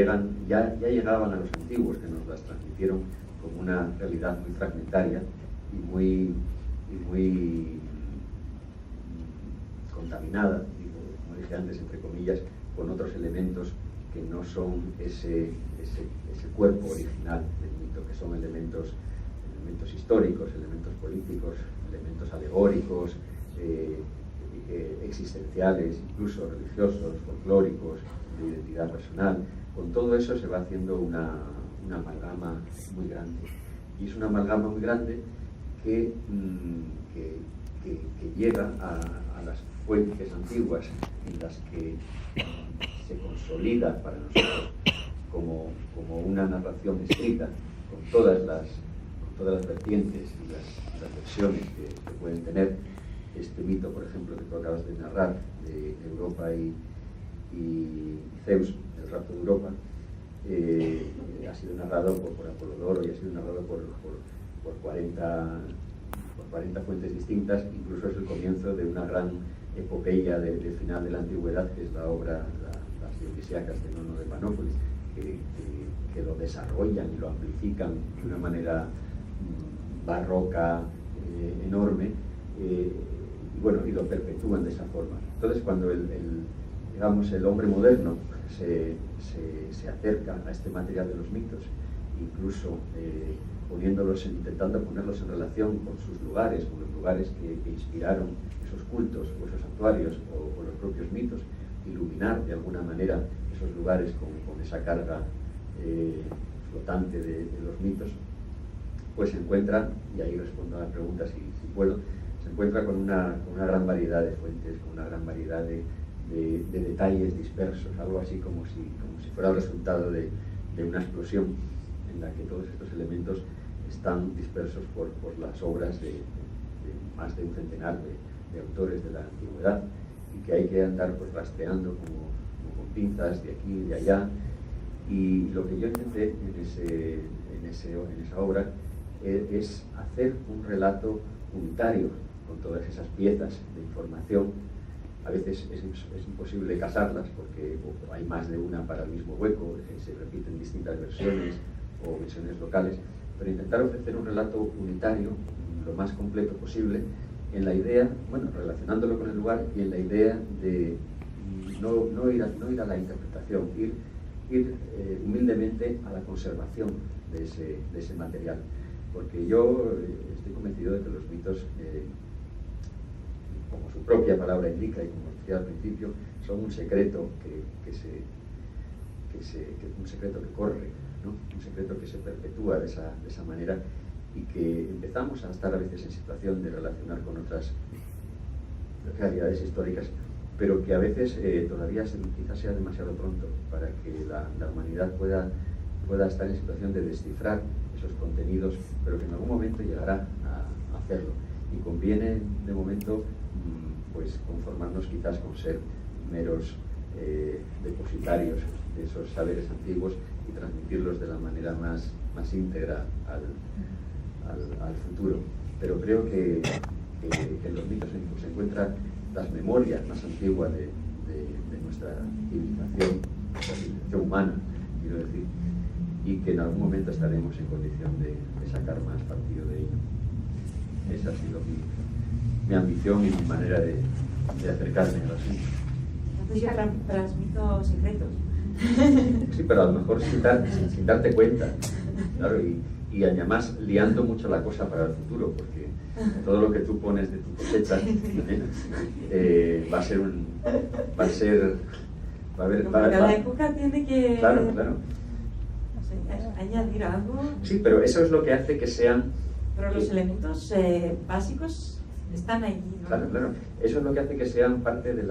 ya llegaban a los antiguos, que nos las transmitieron como una realidad muy fragmentaria y muy contaminada, como dije antes, entre comillas, con otros elementos que no son ese cuerpo original del mito, que son elementos históricos, elementos políticos, elementos alegóricos, existenciales, incluso religiosos, folclóricos, de identidad personal. Con todo eso se va haciendo una amalgama muy grande, y es una amalgama muy grande que llega a las fuentes antiguas, en las que se consolida para nosotros como una narración escrita, con todas las vertientes y las versiones que pueden tener. Este mito, por ejemplo, que tú acabas de narrar, de Europa y Zeus, el rapto de Europa, ha sido narrado por Apolodoro y ha sido narrado por 40 fuentes distintas. Incluso es el comienzo de una gran epopeya del final de la antigüedad, que es la obra Las Dionisiacas de Nono de Panópolis, que lo desarrollan y lo amplifican de una manera barroca, enorme, y lo perpetúan de esa forma. Entonces, cuando el hombre moderno se acerca a este material de los mitos, incluso intentando ponerlos en relación con sus lugares, con los lugares que inspiraron esos cultos o esos santuarios o los propios mitos, iluminar de alguna manera esos lugares con esa carga flotante de los mitos, pues se encuentra, y ahí respondo a la pregunta si puedo, se encuentra con una gran variedad de fuentes, con una gran variedad de detalles dispersos, algo así como si fuera el resultado de una explosión en la que todos estos elementos están dispersos por las obras de más de un centenar de autores de la antigüedad, y que hay que andar pues rastreando como con pinzas de aquí y de allá. Y lo que yo intenté en esa obra es hacer un relato unitario con todas esas piezas de información. A veces es imposible casarlas porque hay más de una para el mismo hueco, se repiten distintas versiones o versiones locales, pero intentar ofrecer un relato unitario lo más completo posible, en la idea, relacionándolo con el lugar, y en la idea de no ir a la interpretación, ir humildemente a la conservación de ese material. Porque yo estoy convencido de que los mitos, como su propia palabra indica y como decía al principio, son un secreto un secreto que corre, ¿no? Un secreto que se perpetúa de esa manera, y que empezamos a estar a veces en situación de relacionar con otras realidades históricas, pero que a veces todavía quizás sea demasiado pronto para que la humanidad pueda estar en situación de descifrar esos contenidos, pero que en algún momento llegará a hacerlo. Y conviene de momento pues conformarnos quizás con ser meros depositarios de esos saberes antiguos y transmitirlos de la manera más íntegra al futuro. Pero creo que en los mitos se encuentran las memorias más antiguas de nuestra civilización humana, quiero decir, y que en algún momento estaremos en condición de sacar más partido de ello. Esa ha sido mi ambición y mi manera de acercarme al asunto. Entonces yo transmito secretos. Sí, pero a lo mejor sin darte cuenta, claro, y además liando mucho la cosa para el futuro, porque todo lo que tú pones de tu cosecha cada época tiene que claro. añadir algo. Sí, pero eso es lo que hace que sean... Pero los elementos básicos están ahí, ¿no? Claro. Eso es lo que hace que sean parte de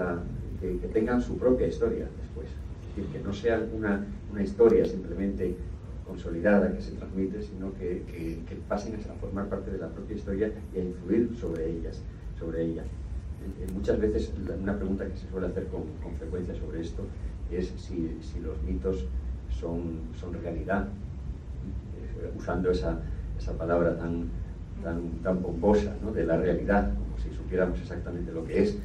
que tengan su propia historia después. Es decir, que no sean una historia simplemente consolidada que se transmite, sino que pasen a formar parte de la propia historia y a influir sobre ella. Muchas veces una pregunta que se suele hacer con frecuencia sobre esto es si los mitos son realidad, usando esa palabra tan pomposa, ¿no?, de la realidad, como si supiéramos exactamente lo que es.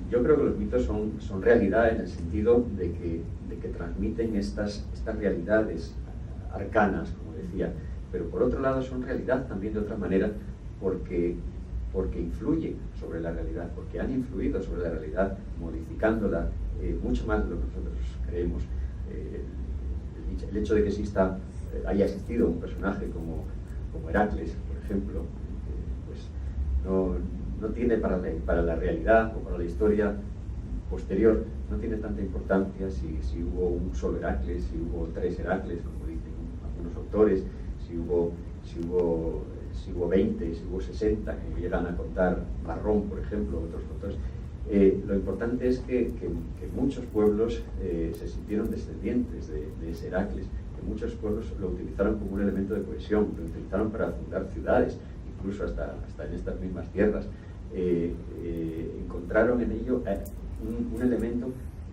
Yo creo que los mitos son realidad en el sentido de que transmiten estas realidades arcanas, como decía, pero por otro lado son realidad también de otra manera porque influyen sobre la realidad, porque han influido sobre la realidad, modificándola mucho más de lo que nosotros creemos. El hecho de que haya existido un personaje como Heracles, por ejemplo, pues no tiene para la realidad o para la historia posterior, no tiene tanta importancia si hubo un solo Heracles, si hubo 3 Heracles, como dicen algunos autores, si hubo 20, si hubo 60, que llegan a contar Marrón, por ejemplo, otros autores. Lo importante es que muchos pueblos se sintieron descendientes de ese Heracles, que muchos pueblos lo utilizaron como un elemento de cohesión, lo utilizaron para fundar ciudades, incluso hasta en estas mismas tierras. Encontraron en ello un elemento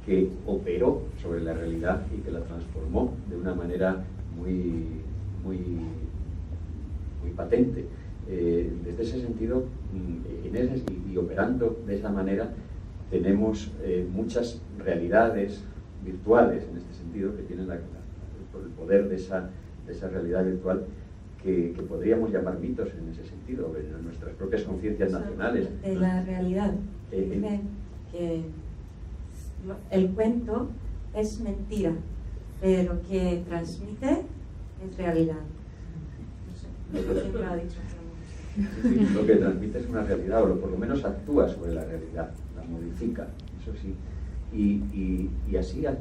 que operó sobre la realidad y que la transformó de una manera muy patente. Desde ese sentido, y operando de esa manera, tenemos muchas realidades virtuales, en este sentido, que tienen el poder de esa realidad virtual que podríamos llamar mitos en ese sentido, en nuestras propias conciencias nacionales. De la realidad. Dicen que el cuento es mentira, pero que transmite es realidad. No sé, siempre lo ha dicho. Lo que transmite es una realidad, o por lo menos actúa sobre la realidad, la modifica, eso sí. Y así ha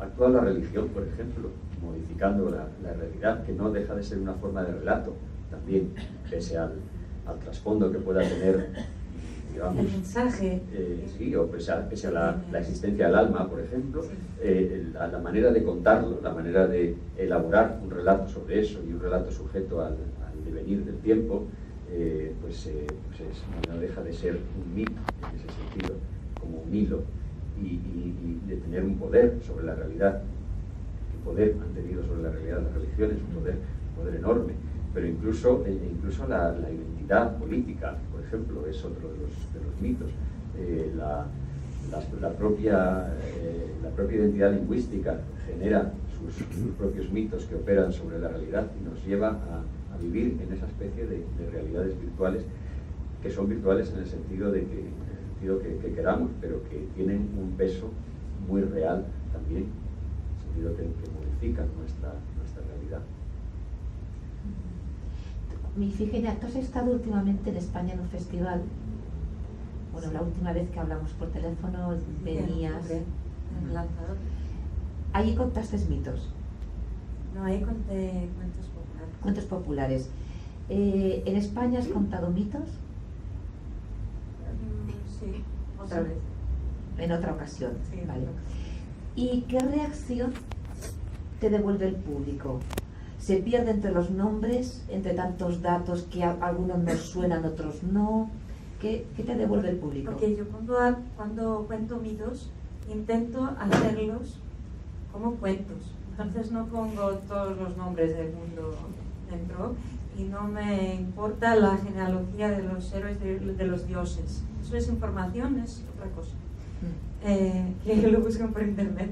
actuado la religión, por ejemplo, modificando la realidad, que no deja de ser una forma de relato también, pese al trasfondo que pueda tener, digamos, el mensaje. Sí, o pese a la existencia del alma, por ejemplo, la manera de contarlo, la manera de elaborar un relato sobre eso y un relato sujeto al devenir del tiempo, no deja de ser un mito en ese sentido, como un hilo, y de tener un poder sobre la realidad. ¿Qué poder han tenido sobre la realidad las religiones? Un poder enorme. Pero incluso la identidad política, por ejemplo, es otro de los mitos. La propia identidad lingüística genera sus propios mitos que operan sobre la realidad y nos lleva a vivir en esa especie de realidades virtuales, que son virtuales en el sentido que queramos, pero que tienen un peso muy real también, en el sentido que modifican nuestra realidad. Ifigenia, tú has estado últimamente en España en un festival. Bueno, la última vez que hablamos por teléfono venías. En Lanzador. Allí contaste mitos. No, ahí conté cuentos populares. cuentos populares. ¿En España has contado mitos? Sí, otra vez. En otra ocasión, Sí, vale. otra ocasión. ¿Y qué reacción te devuelve el público? ¿Se pierde entre los nombres, entre tantos datos que algunos nos suenan, otros no? ¿Qué te devuelve el público? Porque yo cuando cuento mitos intento hacerlos como cuentos. Entonces no pongo todos los nombres del mundo dentro y no me importa la genealogía de los héroes de los dioses. Eso es información, es otra cosa. Que lo buscan por internet.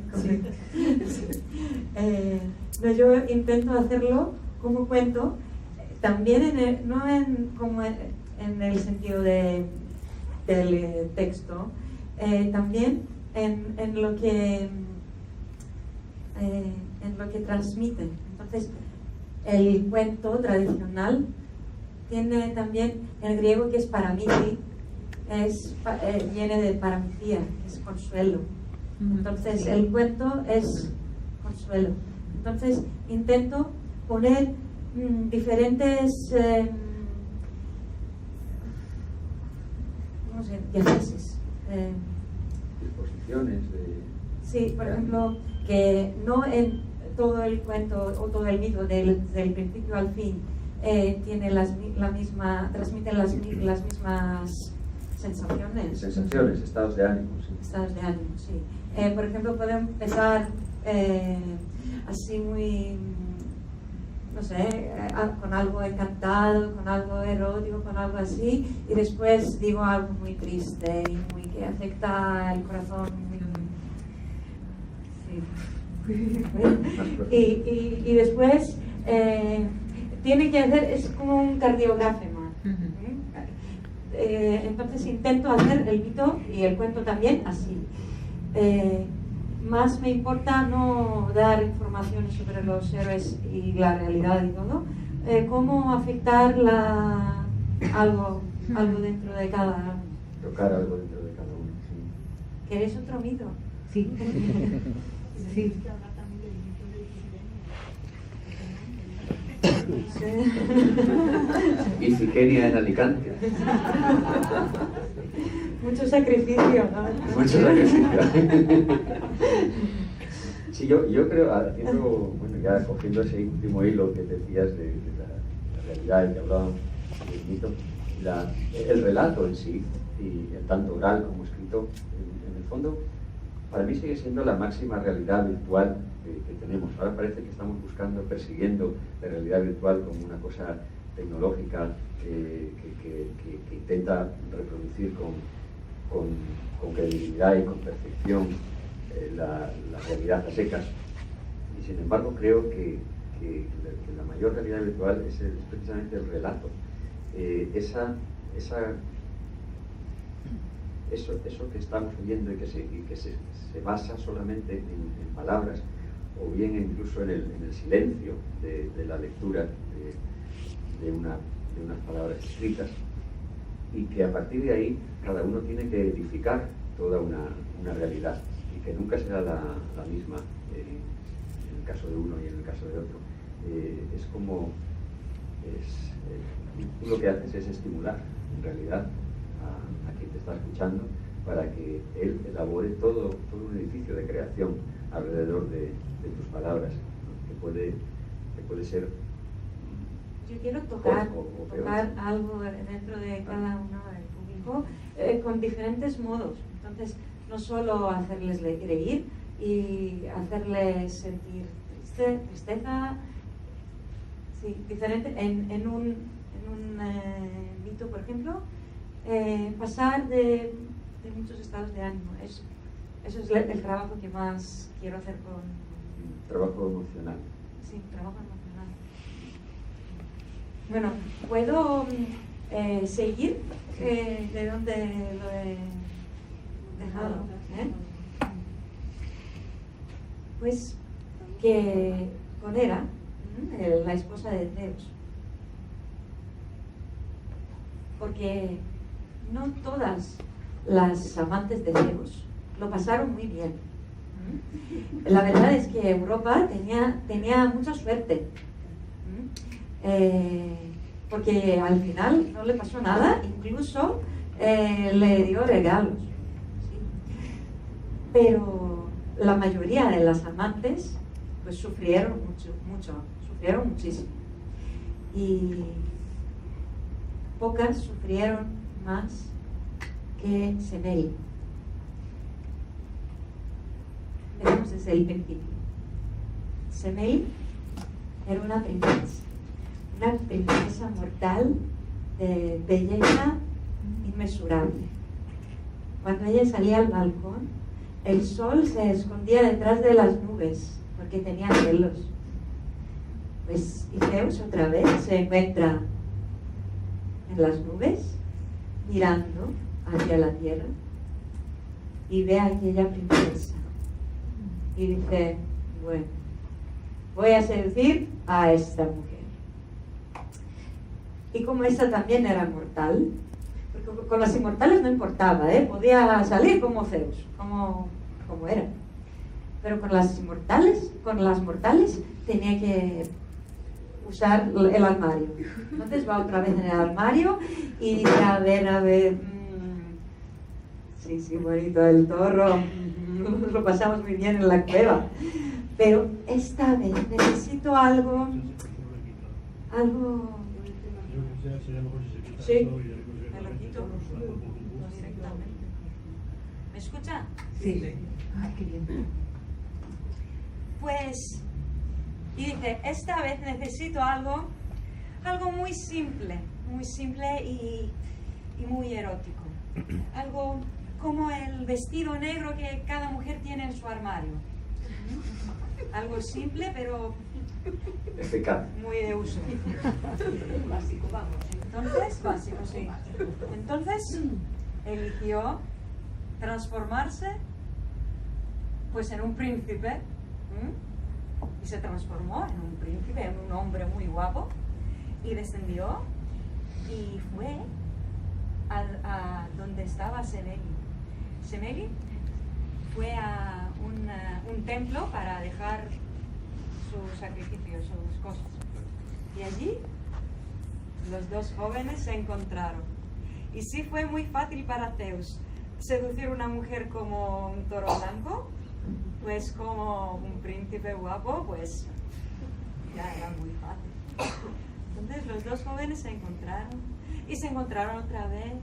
Pero yo intento hacerlo como cuento, también no como en el sentido del texto, también en lo que transmiten. Entonces, el cuento tradicional tiene también el griego que es paramiti, viene de paramicía, es consuelo. Entonces, el cuento es consuelo. Entonces, intento poner diferentes diacesis. Disposiciones de... Sí, por ejemplo, que no en todo el cuento o todo el mito del principio al fin tiene transmiten las mismas sensaciones. Sensaciones, estados de ánimo. Sí. Estados de ánimo, sí. Por ejemplo, puedo empezar así muy, no sé, con algo encantado, con algo erótico, con algo así, y después digo algo muy triste y muy que afecta el corazón. Y después tiene que hacer, es como un cardiografema. Entonces intento hacer el mito y el cuento también así. Más me importa no dar informaciones sobre los héroes y la realidad y todo, cómo afectar algo dentro de cada... Tocar algo dentro de cada uno, sí. ¿Queréis otro mito? Sí. Sí. Y Ifigenia en Alicante. Mucho sacrificio, ¿no? Mucho sacrificio. Sí, yo creo, haciendo, bueno, ya cogiendo ese último hilo que decías de la realidad y que hablábamos del mito, el relato en sí, y tanto oral como escrito, en el fondo, para mí sigue siendo la máxima realidad virtual que tenemos. Ahora parece que estamos persiguiendo la realidad virtual como una cosa tecnológica que intenta reproducir con credibilidad y con perfección la realidad a secas. Y sin embargo creo que la mayor realidad virtual es precisamente el relato. Eso que estamos viendo y que se basa solamente en palabras, o bien incluso en el silencio de la lectura de unas palabras escritas, y que a partir de ahí cada uno tiene que edificar toda una realidad, y que nunca será la misma en el caso de uno y en el caso de otro. Tú lo que haces es estimular en realidad a quien te está escuchando para que él elabore todo un edificio de creación alrededor de tus palabras, ¿no? que puede ser... Yo quiero tocar algo dentro de cada uno del público con diferentes modos. Entonces, no solo hacerles reír y hacerles sentir tristeza, sí, diferente. En un mito, por ejemplo, pasar de muchos estados de ánimo. Eso es el trabajo que más quiero hacer con... Trabajo emocional. Sí, trabajo emocional. Bueno, ¿puedo seguir de donde lo he dejado? Pues que con Hera, la esposa de Zeus, porque no todas las amantes de Zeus lo pasaron muy bien. La verdad es que Europa tenía mucha suerte. porque al final no le pasó nada, incluso le dio regalos. ¿Sí? Pero la mayoría de las amantes pues sufrieron sufrieron muchísimo. Y pocas sufrieron más que Semele. Empezamos desde el principio. Semele era una princesa mortal de belleza inmesurable. Cuando ella salía al balcón, el sol se escondía detrás de las nubes porque tenía celos. Pues y Zeus otra vez se encuentra en las nubes, mirando hacia la tierra, y ve a aquella princesa y dice: bueno, voy a seducir a esta mujer. Y como esta también era mortal, porque con las inmortales no importaba, podía salir como Zeus, como era. Pero con las mortales tenía que usar el armario. Entonces va otra vez en el armario y dice: a ver, sí, bonito el toro, lo pasamos muy bien en la cueva, pero esta vez necesito algo. Sí, me lo quito directamente. ¿Me escucha? Sí. Ay, qué bien. Pues, y dice: esta vez necesito algo muy simple y muy erótico. Algo como el vestido negro que cada mujer tiene en su armario. Algo simple, pero muy de uso. Básico, vamos. Entonces, básico, sí. Entonces, eligió transformarse pues en un príncipe. Y se transformó en un príncipe, en un hombre muy guapo, y descendió y fue a donde estaba Semele. Semele fue a un templo para dejar sus sacrificios, sus cosas, y allí los dos jóvenes se encontraron. Y sí fue muy fácil para Zeus seducir a una mujer como un toro blanco, pues como un príncipe guapo, pues ya era muy fácil. Entonces los dos jóvenes se encontraron otra vez,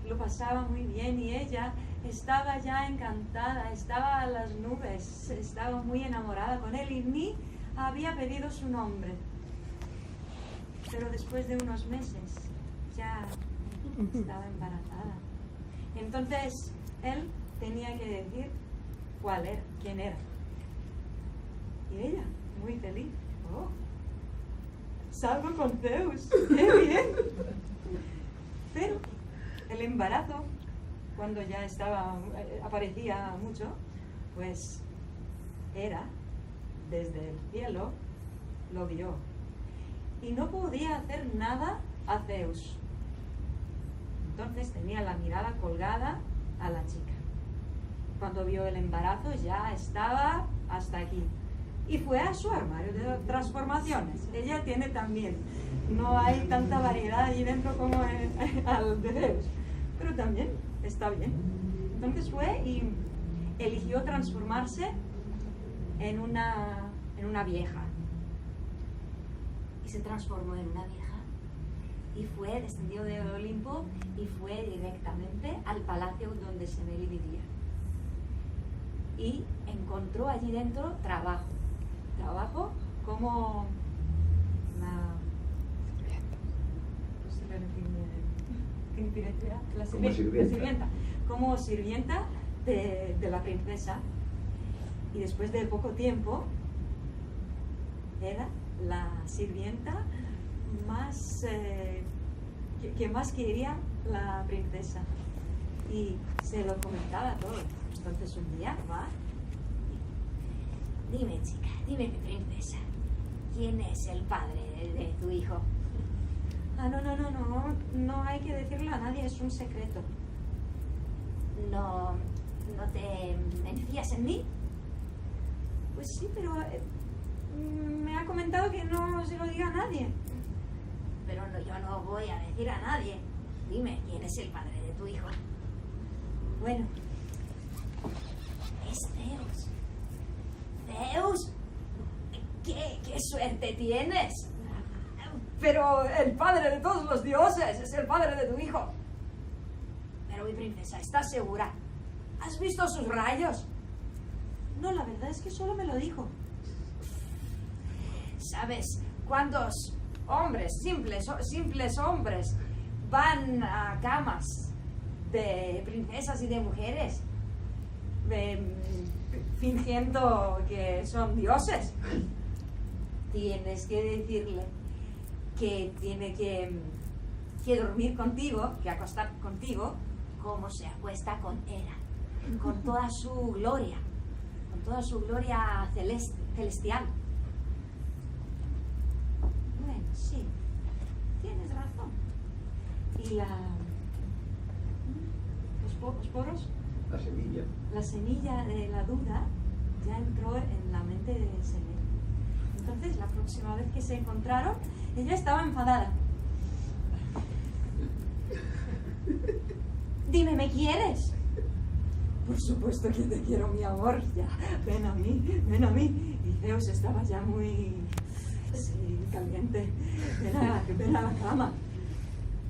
lo pasaba muy bien, y ella estaba ya encantada, estaba a las nubes, estaba muy enamorada con él y ni había pedido su nombre. Pero después de unos meses ya estaba embarazada. Entonces él tenía que decir quién era. Y ella, muy feliz: oh, salgo con Zeus, ¡qué bien! Pero el embarazo, cuando ya aparecía mucho, pues era desde el cielo, lo vio. Y no podía hacer nada a Zeus. Entonces tenía la mirada colgada a la chica. Cuando vio el embarazo ya estaba hasta aquí. Y fue a su armario de transformaciones. Ella tiene también. No hay tanta variedad allí dentro como al de Zeus. Pero también está bien. Entonces fue y eligió transformarse en una vieja. Y se transformó en una vieja. Y descendió del Olimpo y fue directamente al palacio donde Semele vivía. Y encontró allí dentro trabajo como como sirvienta de la princesa. Y después de poco tiempo era la sirvienta que más quería la princesa, y se lo comentaba todo. Entonces un día va: dime, chica, dime, mi princesa, ¿quién es el padre de tu hijo? No hay que decirlo a nadie, es un secreto. ¿No te confías en mí? Pues sí, pero me ha comentado que no se lo diga a nadie. pero yo no voy a decir a nadie. Dime, ¿quién es el padre de tu hijo? Bueno, es Zeus. Zeus, ¿qué suerte tienes? Pero el padre de todos los dioses es el padre de tu hijo. Pero mi princesa, ¿estás segura? ¿Has visto sus rayos? No, la verdad es que solo me lo dijo. ¿Sabes cuántos hombres, simples hombres, van a camas de princesas y de mujeres fingiendo que son dioses? Tienes que decirle que tiene que dormir contigo, que acostar contigo, como se acuesta con Hera, con toda su gloria celestial. Bueno, sí, tienes razón. ¿Y los poros? La semilla de la duda ya entró en la mente de Semele. Entonces, la próxima vez que se encontraron, ella estaba enfadada. Dime, ¿me quieres? Por supuesto que te quiero, mi amor. Ya, ven a mí. Y Zeus estaba ya muy caliente. Ven a la cama.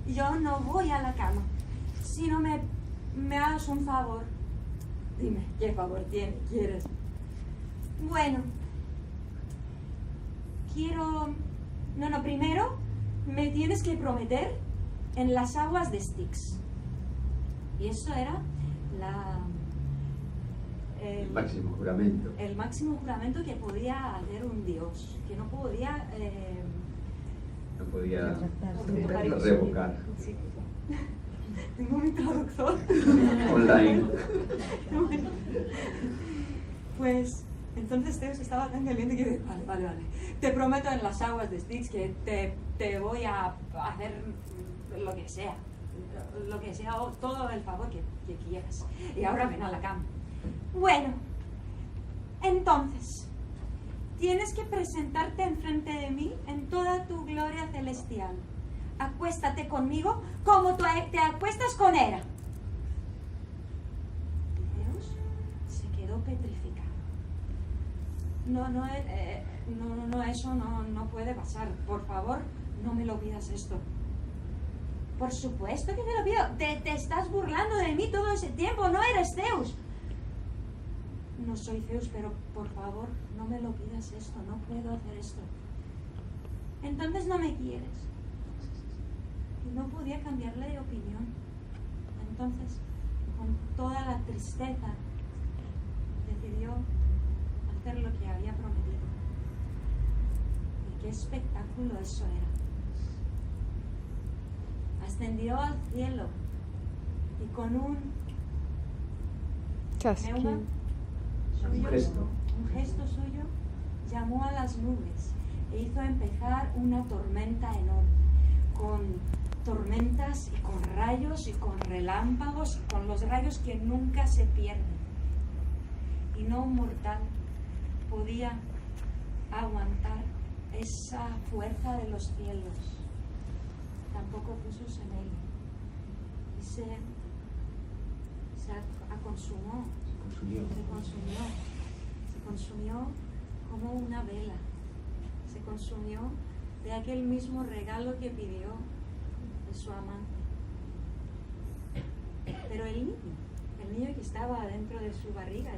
Yo no voy a la cama. Si no me hagas un favor. Dime, ¿qué favor quieres? Bueno, quiero... No, primero me tienes que prometer en las aguas de Styx. Y eso era el máximo juramento. El máximo juramento que podía hacer un dios, que no podía... no podía revocar. Sí. Tengo mi traductor. Online. Pues entonces Zeus estaba tan caliente que vale. Te prometo en las aguas de Styx que te voy a hacer lo que sea, todo el favor que quieras. Y ahora ven a la cama. Bueno, entonces, tienes que presentarte enfrente de mí en toda tu gloria celestial. Acuéstate conmigo como tú te acuestas con Hera. Y Zeus se quedó petrificado. No, eso no puede pasar. Por favor, no me lo pidas esto. Por supuesto que te lo pido. Te estás burlando de mí todo ese tiempo. No eres Zeus. No soy Zeus, pero por favor, no me lo pidas esto. No puedo hacer esto. Entonces no me quieres. Y no podía cambiarle de opinión. Entonces, con toda la tristeza, decidió hacer lo que había prometido. Y qué espectáculo eso era. Ascendió al cielo y con un gesto suyo llamó a las nubes e hizo empezar una tormenta enorme, con tormentas y con rayos y con relámpagos y con los rayos que nunca se pierden. Y no un mortal podía aguantar esa fuerza de los cielos. Tampoco puso Semele. Y se consumió como una vela. Se consumió de aquel mismo regalo que pidió de su amante. Pero el niño que estaba dentro de su barriga,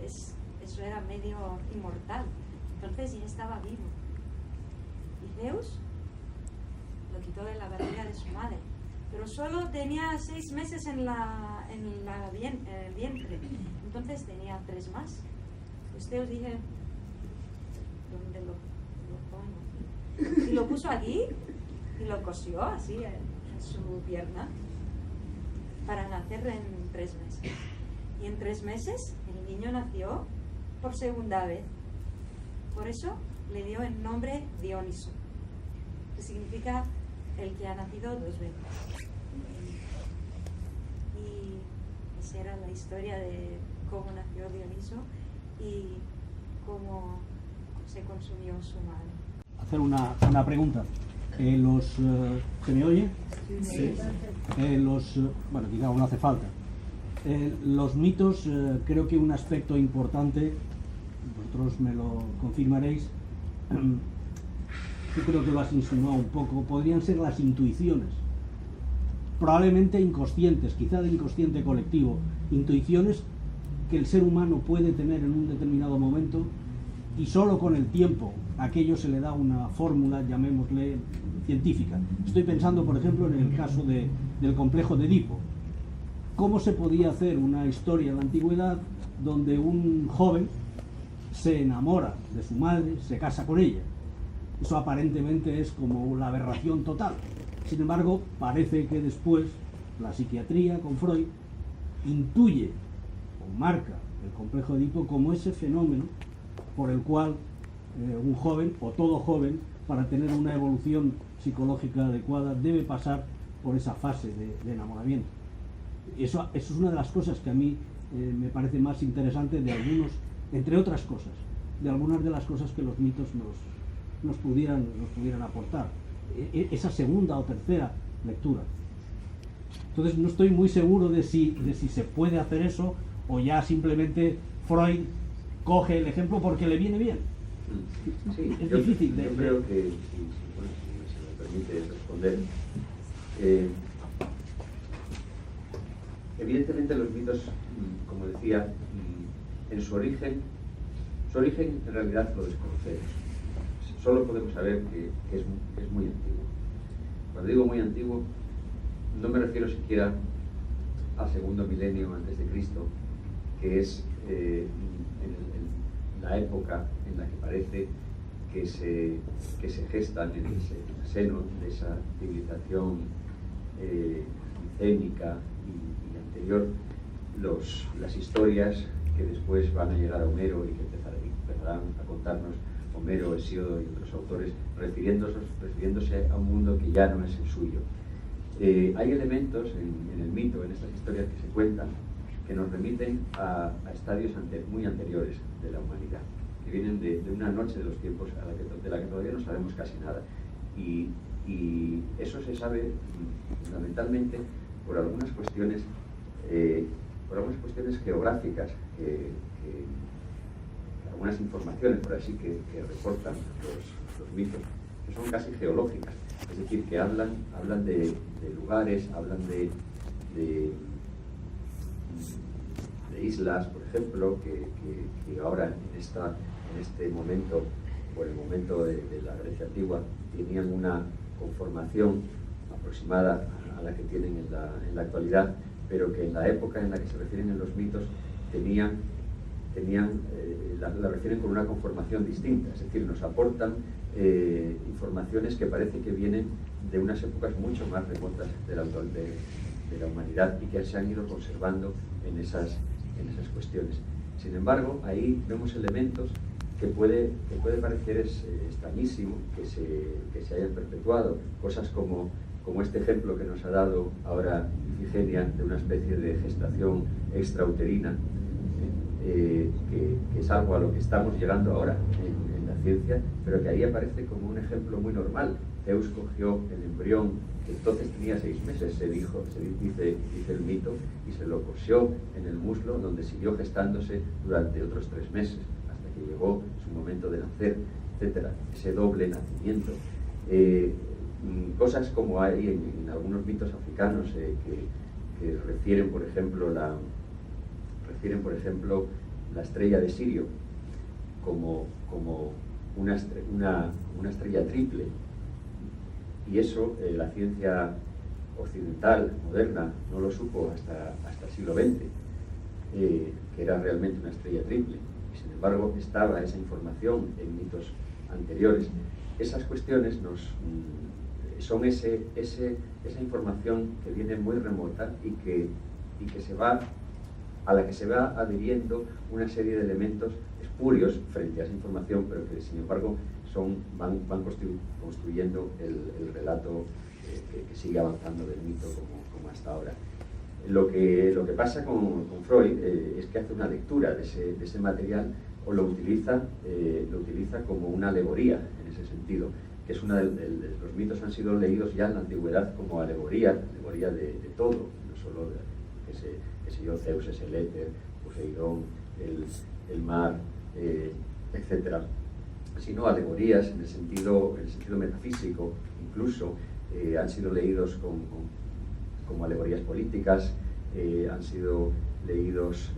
eso era medio inmortal. Entonces ya estaba vivo. Y Zeus lo quitó de la barriga de su madre, pero solo tenía 6 meses en el vientre. Entonces tenía 3 más. Pues Zeus dije, ¿dónde lo pongo? Y lo puso aquí y lo cosió así en su pierna para nacer en 3 meses. Y en 3 meses el niño nació por segunda vez. Por eso le dio el nombre Dioniso, que significa el que ha nacido 2 veces. Y esa era la historia de cómo nació Dioniso y cómo se consumió su madre. Hacer una pregunta. ¿Se me oye? Sí. Bueno, digamos, no hace falta. Los mitos, creo que un aspecto importante, vosotros me lo confirmaréis, yo creo que lo has insinuado un poco, podrían ser las intuiciones, probablemente inconscientes, quizá del inconsciente colectivo, intuiciones que el ser humano puede tener en un determinado momento y solo con el tiempo aquello se le da una fórmula, llamémosle, científica. Estoy pensando, por ejemplo, en el caso del complejo de Edipo. ¿Cómo se podía hacer una historia en la antigüedad donde un joven se enamora de su madre, se casa con ella? Eso aparentemente es como la aberración total. Sin embargo, parece que después la psiquiatría con Freud intuye o marca el complejo de Edipo como ese fenómeno por el cual un joven, o todo joven, para tener una evolución psicológica adecuada, debe pasar por esa fase de enamoramiento. Eso es una de las cosas que a mí me parece más interesante de algunos, entre otras cosas, de algunas de las cosas que los mitos nos pudieran aportar. Esa segunda o tercera lectura. Entonces no estoy muy seguro de si se puede hacer eso o ya simplemente Freud coge el ejemplo porque le viene bien. Sí, es yo difícil. Creo que, si se me permite responder, evidentemente los mitos, como decía, en su origen en realidad lo desconocemos. Solo podemos saber que es muy antiguo. Cuando digo muy antiguo, no me refiero siquiera al segundo milenio antes de Cristo, que es en la época en la que parece que se gestan en el seno de esa civilización micénica y anterior las historias que después van a llegar a Homero y que empezarán a contarnos Homero, Hesíodo y otros autores, refiriéndose a un mundo que ya no es el suyo. Hay elementos en el mito, en estas historias que se cuentan, que nos remiten a estadios muy anteriores de la humanidad, que vienen de una noche de los tiempos de la que todavía no sabemos casi nada. Y eso se sabe fundamentalmente por algunas cuestiones geográficas, algunas informaciones por así que reportan los mitos, que son casi geológicas, es decir, que hablan de lugares, hablan de islas, por ejemplo, que ahora en este momento, por el momento de la Grecia antigua, tenían una conformación aproximada a la que tienen en la actualidad, pero que en la época en la que se refieren en los mitos la refieren con una conformación distinta, es decir, nos aportan informaciones que parece que vienen de unas épocas mucho más remotas de la humanidad y que se han ido conservando en esas cuestiones. Sin embargo, ahí vemos elementos que puede parecer extrañísimo que se hayan perpetuado, cosas como este ejemplo que nos ha dado ahora Ifigenia de una especie de gestación extrauterina, que es algo a lo que estamos llegando ahora en la ciencia, pero que ahí aparece como un ejemplo muy normal. Zeus cogió el embrión, que entonces tenía 6 meses, se dice el mito, y se lo cosió en el muslo, donde siguió gestándose durante otros 3 meses, hasta que llegó su momento de nacer, etcétera. Ese doble nacimiento. Cosas como hay en algunos mitos africanos que refieren, por ejemplo, la estrella de Sirio como una estrella triple, y eso la ciencia occidental moderna no lo supo hasta el siglo XX, que era realmente una estrella triple, y sin embargo estaba esa información en mitos anteriores. Esas cuestiones son esa información que viene muy remota y que a la que se va adhiriendo una serie de elementos espurios frente a esa información, pero que sin embargo van construyendo el relato que sigue avanzando del mito como hasta ahora. Lo que pasa con Freud es que hace una lectura de ese material, o lo utiliza como una alegoría en ese sentido. que es los mitos han sido leídos ya en la antigüedad como alegoría de todo, no solo de, qué sé yo, Zeus es el éter, Poseidón, el mar, etcétera, sino alegorías en el sentido metafísico, incluso han sido leídos como alegorías políticas, han sido leídos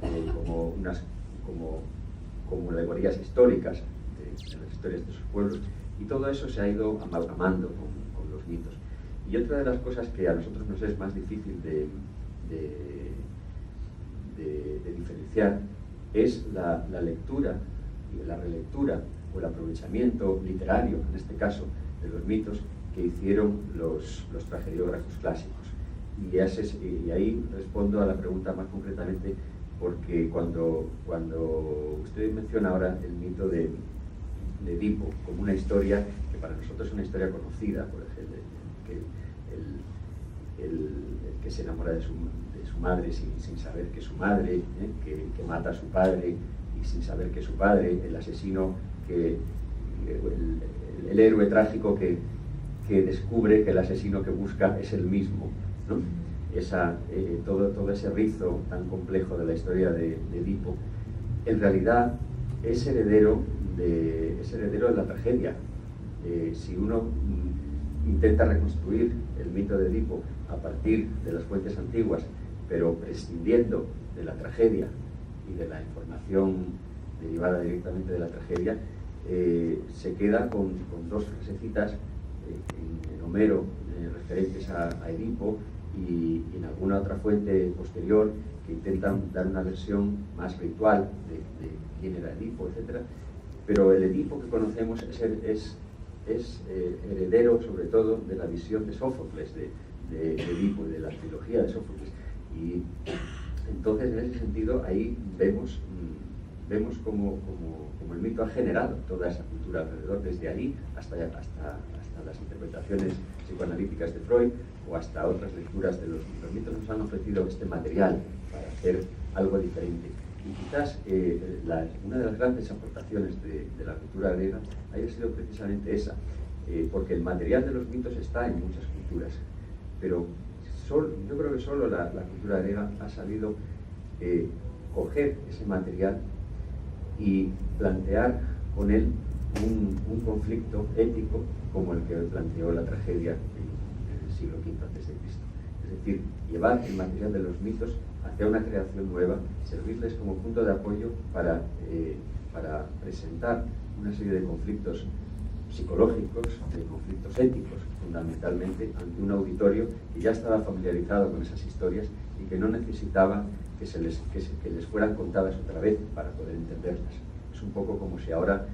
como alegorías históricas de las historias de sus pueblos, y todo eso se ha ido amalgamando con los mitos. Y otra de las cosas que a nosotros nos es más difícil de diferenciar es la lectura y la relectura o el aprovechamiento literario, en este caso, de los mitos que hicieron los tragediógrafos clásicos. Y ahí respondo a la pregunta más concretamente, porque cuando usted menciona ahora el mito de Edipo como una historia que para nosotros es una historia conocida, por ejemplo, el que se enamora de su madre sin saber que es su madre, que mata a su padre y sin saber que es su padre, el asesino, el héroe trágico que descubre que el asesino que busca es el mismo, ¿no? Todo ese rizo tan complejo de la historia de Edipo, en realidad es heredero de la tragedia. Si uno intenta reconstruir el mito de Edipo a partir de las fuentes antiguas, pero prescindiendo de la tragedia y de la información derivada directamente de la tragedia, se queda con dos frasecitas en Homero referentes a Edipo y en alguna otra fuente posterior que intentan dar una versión más ritual de quién era Edipo, etc. Pero el Edipo que conocemos es heredero sobre todo de la visión de Sófocles, de Edipo y de la trilogía de Sófocles. Y entonces, en ese sentido, ahí vemos cómo el mito ha generado toda esa cultura alrededor, desde ahí hasta las interpretaciones psicoanalíticas de Freud o hasta otras lecturas de los mitos. Nos han ofrecido este material para hacer algo diferente. Y quizás una de las grandes aportaciones de la cultura griega haya sido precisamente esa, porque el material de los mitos está en muchas culturas, pero yo creo que solo la cultura griega ha sabido coger ese material y plantear con él un conflicto ético como el que planteó la tragedia en el siglo V a.C. Es decir, llevar el material de los mitos hacia una creación nueva, servirles como punto de apoyo para presentar una serie de conflictos psicológicos, de conflictos éticos, fundamentalmente, ante un auditorio que ya estaba familiarizado con esas historias y que no necesitaba que les fueran contadas otra vez para poder entenderlas. Es un poco como si ahora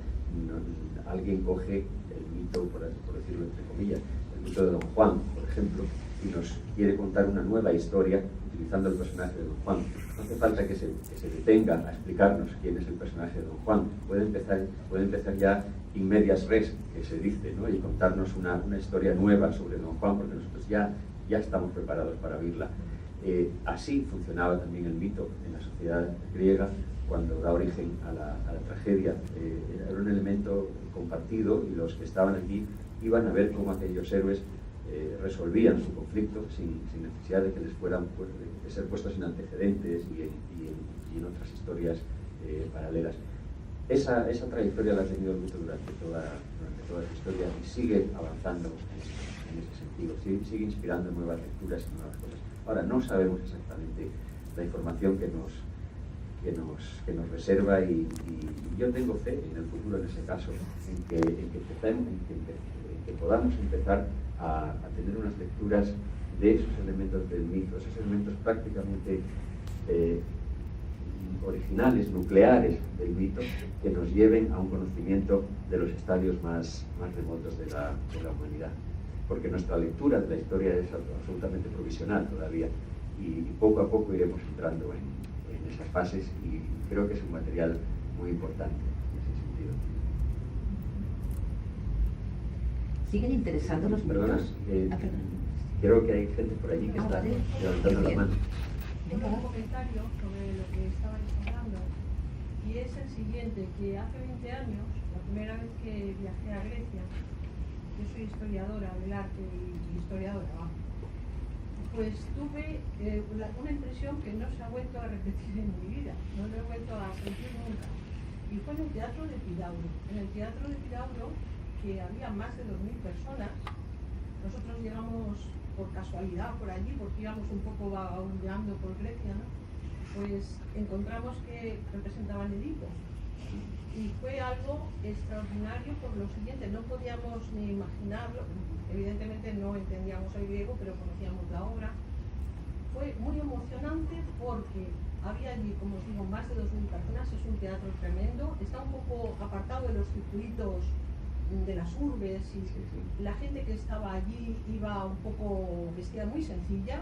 alguien coge el mito, por decirlo entre comillas, el mito de Don Juan, por ejemplo, y nos quiere contar una nueva historia utilizando el personaje de Don Juan. No hace falta que se detenga a explicarnos quién es el personaje de Don Juan. Puede empezar ya in medias res, que se dice, ¿no? Y contarnos una historia nueva sobre Don Juan, porque nosotros ya estamos preparados para oírla. Así funcionaba también el mito en la sociedad griega cuando da origen a la tragedia. Era un elemento compartido y los que estaban allí iban a ver cómo aquellos héroes resolvían su conflicto sin necesidad de que les fueran de ser puestos en antecedentes y en otras historias paralelas. Esa trayectoria la ha tenido el mito durante toda su historia y sigue avanzando en ese sentido, sigue inspirando nuevas lecturas y nuevas cosas. Ahora, no sabemos exactamente la información que nos reserva y yo tengo fe en el futuro, en ese caso, en que podamos empezar a tener unas lecturas de esos elementos del mito, esos elementos prácticamente originales, nucleares del mito, que nos lleven a un conocimiento de los estadios más remotos de la humanidad. Porque nuestra lectura de la historia es absolutamente provisional todavía y poco a poco iremos entrando en esas fases y creo que es un material muy importante en ese sentido. ¿Siguen interesando los Perdona, mitos? creo que hay gente por allí que está vale. levantando la mano. Venga, Un comentario sobre lo que estabais hablando y es el siguiente, que hace 20 años, la primera vez que viajé a Grecia, yo soy historiadora del arte y historiadora, vamos. Pues tuve una impresión que no se ha vuelto a repetir en mi vida, no lo he vuelto a sentir nunca. Y fue en el Teatro de Pirauro. En el Teatro de Pirauro, que había más de 2.000 personas, nosotros llegamos por casualidad por allí, porque íbamos un poco vagabundeando por Grecia, ¿no? Pues encontramos que representaban Edipo. Y fue algo extraordinario por lo siguiente, no podíamos ni imaginarlo, evidentemente no entendíamos el griego, pero conocíamos la obra. Fue muy emocionante porque había allí, como os digo, más de 2.000 personas, es un teatro tremendo, está un poco apartado de los circuitos de las urbes y la gente que estaba allí iba un poco vestida muy sencilla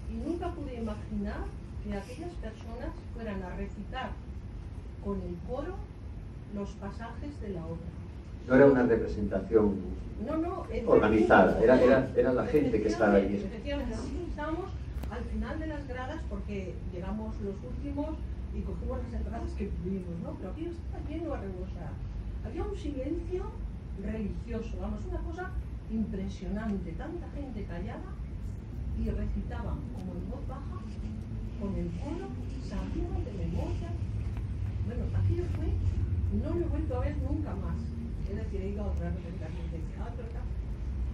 y nunca pude imaginar que aquellas personas fueran a recitar con el coro los pasajes de la obra. No era una representación organizada, era la gente que estaba allí. Efectivamente, nosotros estábamos al final de las gradas porque llegamos los últimos y cogimos las entradas que pudimos, ¿no? Pero aquí estaba lleno a rebosar. Había un silencio religioso, vamos, una cosa impresionante, tanta gente callada y recitaban como en voz baja, con el coro, sabían de memoria. Bueno, aquello fue, no lo he vuelto a ver nunca más. Es decir, he ido a otras representaciones de teatro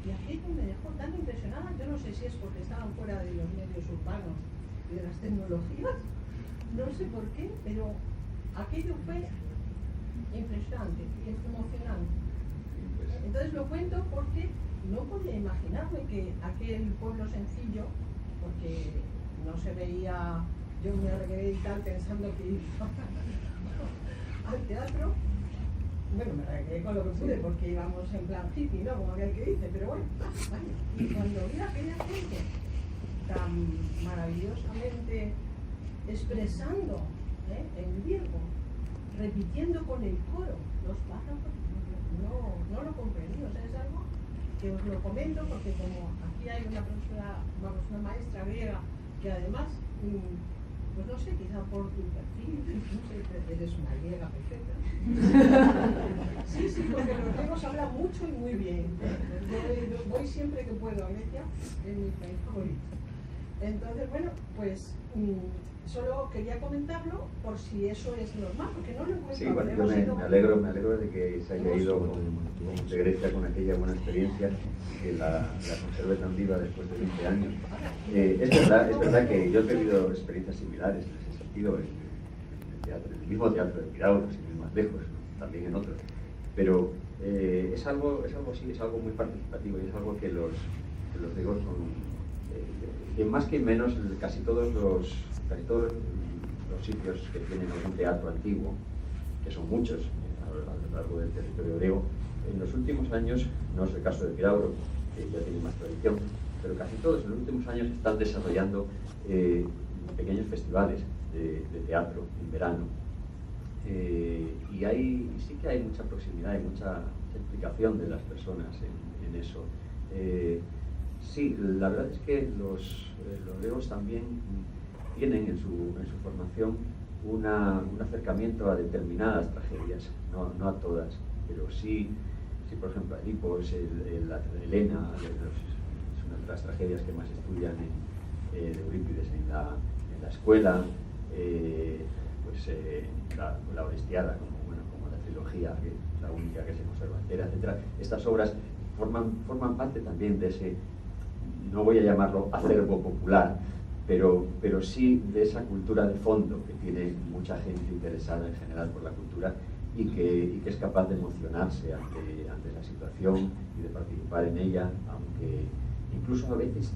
y aquello me dejó tan impresionada. Yo no sé si es porque estaban fuera de los medios urbanos y de las tecnologías, no sé por qué, pero aquello fue impresionante y emocionante. Entonces lo cuento porque no podía imaginarme que aquel pueblo sencillo, porque no se veía, yo me arreglé y tal pensando que iba al teatro. Bueno, me arreglé con lo que pude porque íbamos en plan hippie, ¿no? Como aquel que dice, pero bueno, vaya. Y cuando vi a aquella gente tan maravillosamente expresando en griego, repitiendo con el coro los párrafos, no lo comprendí. O sea, es algo que os lo comento porque como aquí hay una profesora, vamos, una maestra griega que además, pues no sé, quizá por tu perfil, no sé, eres una griega perfecta. Sí, porque los griegos hablan mucho y muy bien. Voy siempre que puedo a Grecia, es mi país favorito. Entonces, bueno, pues solo quería comentarlo por si eso es normal, porque no lo encuentro. Sí, bueno, yo me alegro de que se haya ido de Grecia con aquella buena experiencia, que la conserve tan viva después de 20 años. Es verdad que yo he tenido experiencias similares en ese sentido, en el mismo teatro de Pirauro, sin ir más lejos, también en otros. Pero es algo muy participativo y es algo que los griegos son, que más que menos, casi todos los sitios que tienen algún teatro antiguo, que son muchos a lo largo del territorio griego, en los últimos años, no es el caso de Pirauro, que ya tiene más tradición, pero casi todos en los últimos años están desarrollando pequeños festivales de teatro en verano. Y sí que hay mucha proximidad y mucha implicación de las personas en eso. Sí, la verdad es que los griegos también tienen en su formación un acercamiento a determinadas tragedias, no a todas, pero sí, por ejemplo, Edipo es la Helena, es una de las tragedias que más estudian de Eurípides en la escuela, la Orestiada, como la trilogía, que es la única que se conserva entera, etc. Estas obras forman parte también de ese, no voy a llamarlo acervo popular, pero sí de esa cultura de fondo que tiene mucha gente interesada en general por la cultura y que es capaz de emocionarse ante la situación y de participar en ella, aunque incluso a veces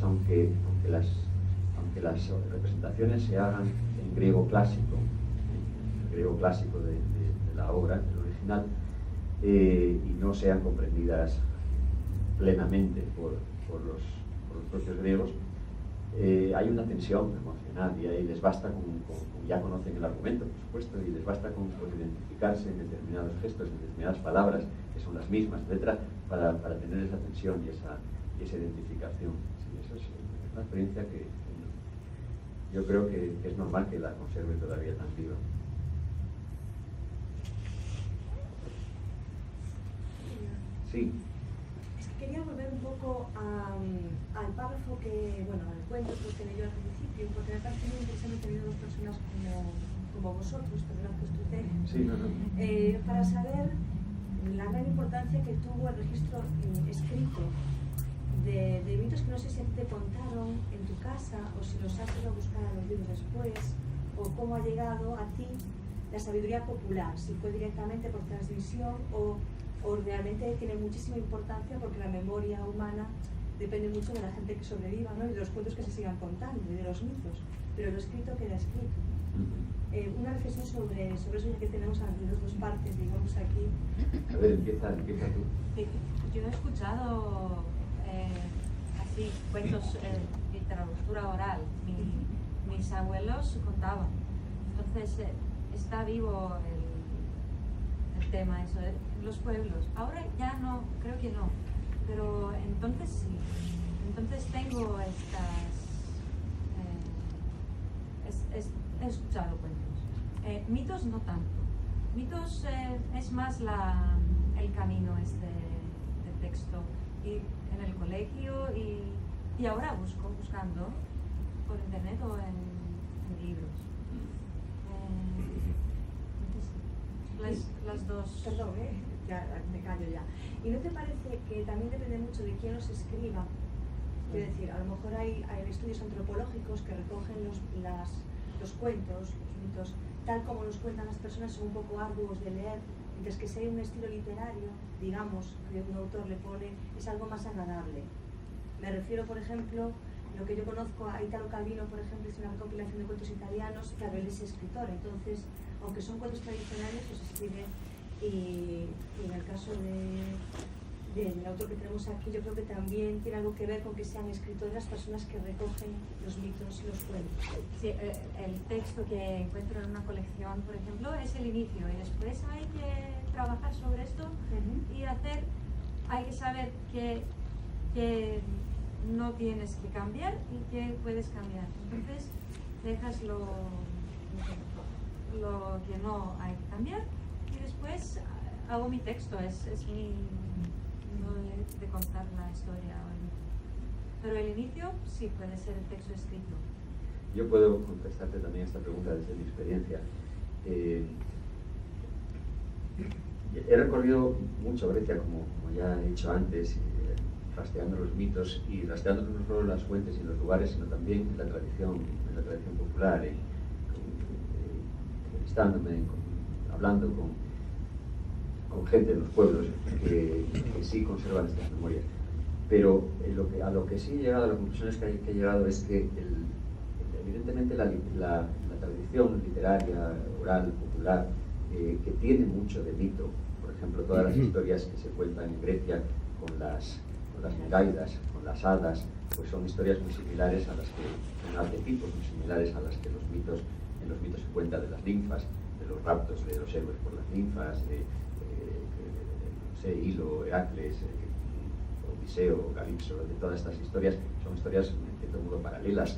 aunque las representaciones se hagan en griego clásico, el griego clásico de la obra, del original, y no sean comprendidas plenamente por los propios griegos, hay una tensión emocional y ahí les basta con ya conocen el argumento, por supuesto, y les basta con identificarse en determinados gestos, en determinadas palabras que son las mismas, etcétera, para tener esa tensión y esa identificación. Sí, eso es una experiencia que yo creo que es normal que la conserve todavía tan viva. Sí. Es que quería volver un poco al párrafo que, bueno, al cuento que leyó al principio, porque me parece muy interesante tener dos personas como vosotros, perdón que os tutee, Sí, no. para saber la gran importancia que tuvo el registro escrito de mitos que no sé si te contaron en tu casa o si los has ido a buscar a los libros después, o cómo ha llegado a ti la sabiduría popular, si fue directamente por transmisión o realmente tiene muchísima importancia porque la memoria humana depende mucho de la gente que sobreviva, ¿no? Y de los cuentos que se sigan contando y de los mitos, pero lo escrito queda escrito. Una reflexión sobre eso, ya que tenemos las dos partes, digamos, aquí. A ver, empieza tú. Yo he escuchado así cuentos de literatura oral. Mis abuelos contaban. Entonces está vivo el tema eso de los pueblos. Ahora ya no, creo que no. Pero entonces sí. Entonces tengo estas... he escuchado cuentos. Mitos no tanto. Mitos es más el camino de texto. Y en el colegio y ahora buscando por internet o en libros. Las dos. Perdón, ya me callo ya. ¿Y no te parece que también depende mucho de quién los escriba? Quiero decir, a lo mejor hay estudios antropológicos que recogen los cuentos, los mitos, tal como los cuentan las personas, son un poco arduos de leer, mientras que si hay un estilo literario, digamos, que un autor le pone, es algo más agradable. Me refiero, por ejemplo, lo que yo conozco a Italo Calvino, por ejemplo, es una recopilación de cuentos italianos, claro, él es escritor, entonces, aunque son cuentos tradicionales, los escribe, y en el caso del autor que tenemos aquí, yo creo que también tiene algo que ver con que sean escritores las personas que recogen los mitos y los cuentos. Sí, el texto que encuentro en una colección, por ejemplo, es el inicio, y después hay que trabajar sobre esto y hay que saber que no tienes que cambiar y que puedes cambiar. Entonces dejas lo que no hay que cambiar y después hago mi texto, es mi no de contar la historia. Pero el inicio sí puede ser el texto escrito. Yo puedo contestarte también esta pregunta desde mi experiencia. He recorrido mucho Grecia, como ya he dicho antes, rastreando los mitos y rastreando no solo las fuentes y los lugares, sino también en la tradición popular, entrevistándome, hablando con gente de los pueblos que sí conservan estas memorias. Pero a lo que sí he llegado, a las conclusiones que he llegado es que evidentemente la tradición literaria, oral, popular, que tiene mucho de mito, por ejemplo, todas las historias que se cuentan en Grecia con las megaidas, con las hadas, pues son historias muy similares a las que, son arquetipos muy similares a las que en los mitos se cuentan de las ninfas, de los raptos de los héroes por las ninfas, Hilo, Heracles, Odiseo, Calipso, de todas estas historias, son historias de todo modo paralelas.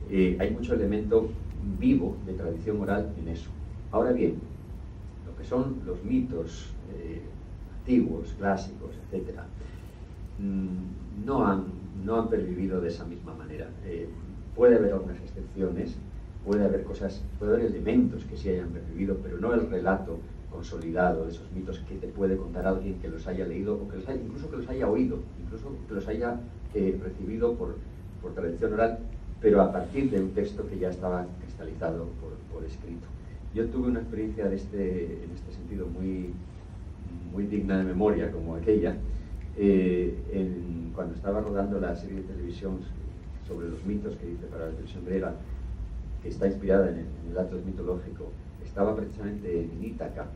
Hay mucho elemento vivo de tradición oral en eso. Ahora bien, lo que son los mitos antiguos, clásicos, etc., no han pervivido de esa misma manera. Puede haber algunas excepciones, puede haber elementos que sí hayan pervivido, pero no el relato consolidado de esos mitos que te puede contar alguien que los haya leído o incluso que los haya oído, incluso que los haya recibido por tradición oral, pero a partir de un texto que ya estaba cristalizado por escrito. Yo tuve una experiencia en este sentido muy digna de memoria, como aquella, cuando estaba rodando la serie de televisión sobre los mitos que hice para la televisión griega, que está inspirada en el Atlas mitológico. Estaba precisamente en Ítaca,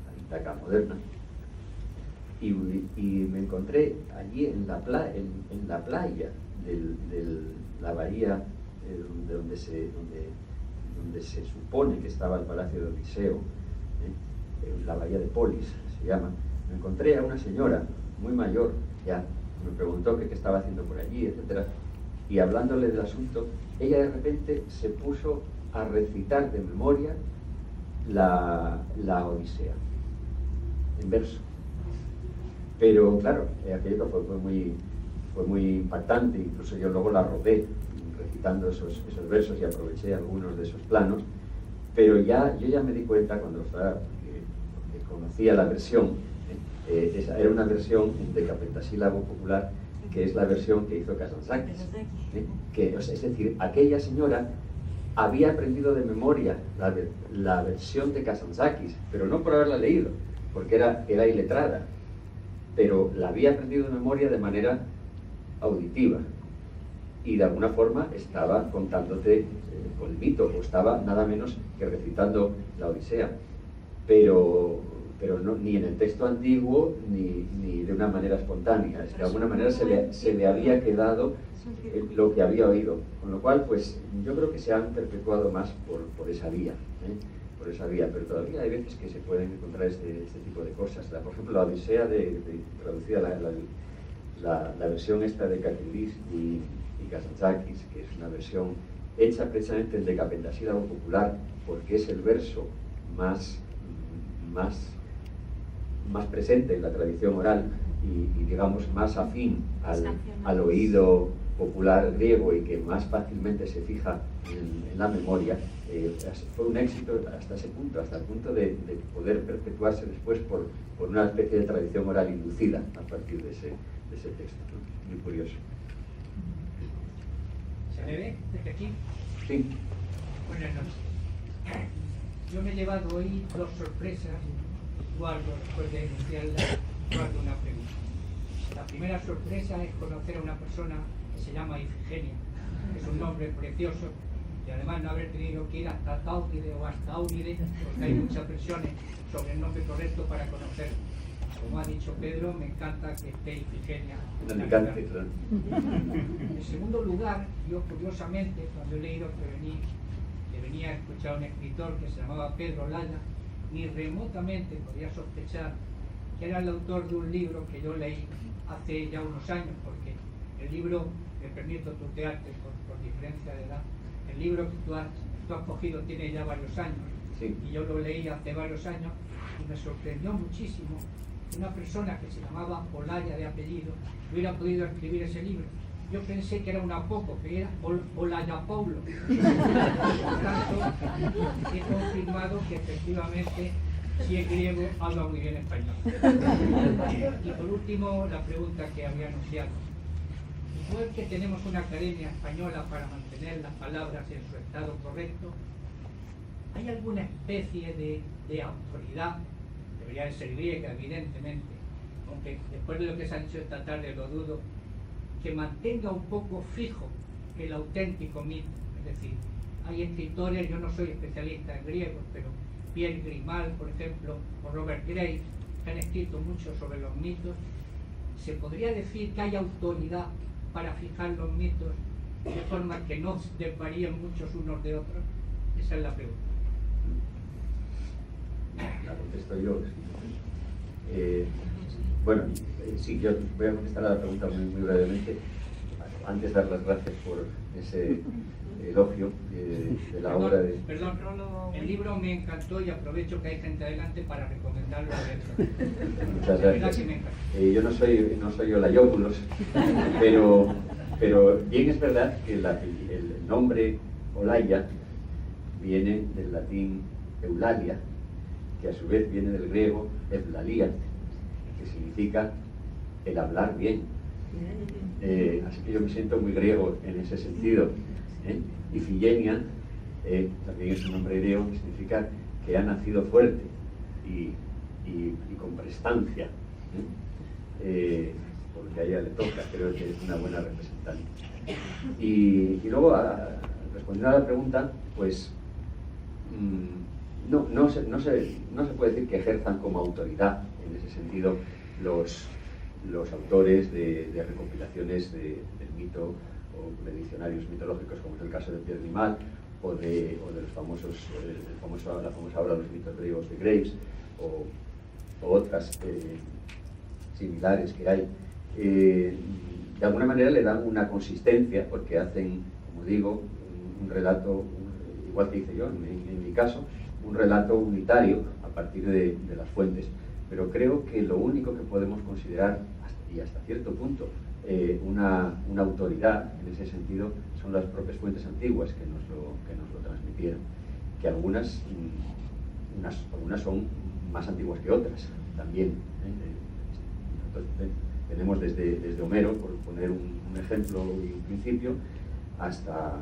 la Ítaca moderna, y me encontré allí en la playa de la bahía donde se supone que estaba el palacio de Odiseo, la bahía de Polis se llama. Me encontré a una señora muy mayor, ya me preguntó qué estaba haciendo por allí, etcétera, y hablándole del asunto, ella de repente se puso a recitar de memoria la Odisea, en verso. Pero claro, aquello fue muy impactante, incluso yo luego la rodé recitando esos versos y aproveché algunos de esos planos, pero yo ya me di cuenta cuando porque conocía la versión, esa era una versión de decapentasílabo popular, que es la versión que hizo Kazantzakis, es decir, aquella señora había aprendido de memoria la versión de Kazantzakis, pero no por haberla leído, porque era iletrada, pero la había aprendido de memoria de manera auditiva, y de alguna forma estaba contándote con el mito, o estaba nada menos que recitando la Odisea, pero no, ni en el texto antiguo ni de una manera espontánea, es que de alguna manera se le había quedado lo que había oído, con lo cual pues yo creo que se han perpetuado más por esa vía, por esa vía, pero todavía hay veces que se pueden encontrar este tipo de cosas. Por ejemplo, la Odisea traducida la versión esta de Kakridis y Kazantzakis, que es una versión hecha precisamente en decapentasílabo popular, porque es el verso más presente en la tradición oral y digamos más afín al oído popular griego y que más fácilmente se fija en la memoria, fue un éxito hasta ese punto, hasta el punto de poder perpetuarse después por una especie de tradición oral inducida a partir de ese texto, ¿no? Muy curioso. ¿Se me ve desde aquí? Sí. Buenas noches. Yo me he llevado hoy 2 sorpresas, guardo después de iniciarla, guardo una pregunta. La primera sorpresa es conocer a una persona que se llama Ifigenia, que es un nombre precioso, y además no haber tenido que ir hasta Táuride o hasta Áuride, porque hay muchas versiones sobre el nombre correcto para conocerlo. Como ha dicho Pedro, me encanta que esté Ifigenia. Me encanta, claro. En segundo lugar, yo curiosamente, cuando he leído que venía a escuchar a un escritor que se llamaba Pedro Lalla, ni remotamente podía sospechar que era el autor de un libro que yo leí hace ya unos años, porque el libro, me permito tutearte por diferencia de edad, el libro que tú has cogido tiene ya varios años, sí. Y yo lo leí hace varios años y me sorprendió muchísimo que una persona que se llamaba Olaya de apellido hubiera podido escribir ese libro. Yo pensé que era un apoco, que era Olaya Paulo. Por tanto, he confirmado que efectivamente, si es griego, habla muy bien español. Y por último, la pregunta que había anunciado. Igual que tenemos una academia española para mantener las palabras en su estado correcto, ¿hay alguna especie de autoridad? Debería de ser griega, evidentemente, aunque después de lo que se ha dicho esta tarde lo dudo, que mantenga un poco fijo el auténtico mito. Es decir, hay escritores, yo no soy especialista en griego, pero Pierre Grimal, por ejemplo, o Robert Graves, que han escrito mucho sobre los mitos. ¿Se podría decir que hay autoridad para fijar los mitos de forma que no desvaríen muchos unos de otros? Esa es la pregunta. La contesto yo. Bueno, sí, yo voy a contestar a la pregunta muy brevemente. Antes dar las gracias por ese elogio de la obra de... Perdón, el libro me encantó y aprovecho que hay gente adelante para recomendarlo a ver. Muchas gracias. Yo no soy Olayópulos, pero bien es verdad que el nombre Olaya viene del latín Eulalia, que a su vez viene del griego Eulalia, que significa el hablar bien. Así que yo me siento muy griego en ese sentido. Ifigenia también es un nombre griego que significa que ha nacido fuerte y con prestancia, porque a ella le toca, creo que es una buena representante. Y luego, respondiendo a la pregunta, pues no se puede decir que ejerzan como autoridad en ese sentido los autores de recopilaciones del mito o de diccionarios mitológicos, como es el caso de Pierre Grimal o de los famosos, la famosa obra de los mitos griegos de Graves o otras similares que hay. De alguna manera le dan una consistencia porque hacen, como digo, un relato, igual que hice yo en mi caso, un relato unitario a partir de las fuentes. pero creo que lo único que podemos considerar, y hasta cierto punto, una autoridad en ese sentido, son las propias fuentes antiguas que nos lo transmitieron, que algunas son más antiguas que otras también. Nosotros tenemos desde Homero, por poner un ejemplo y un principio, hasta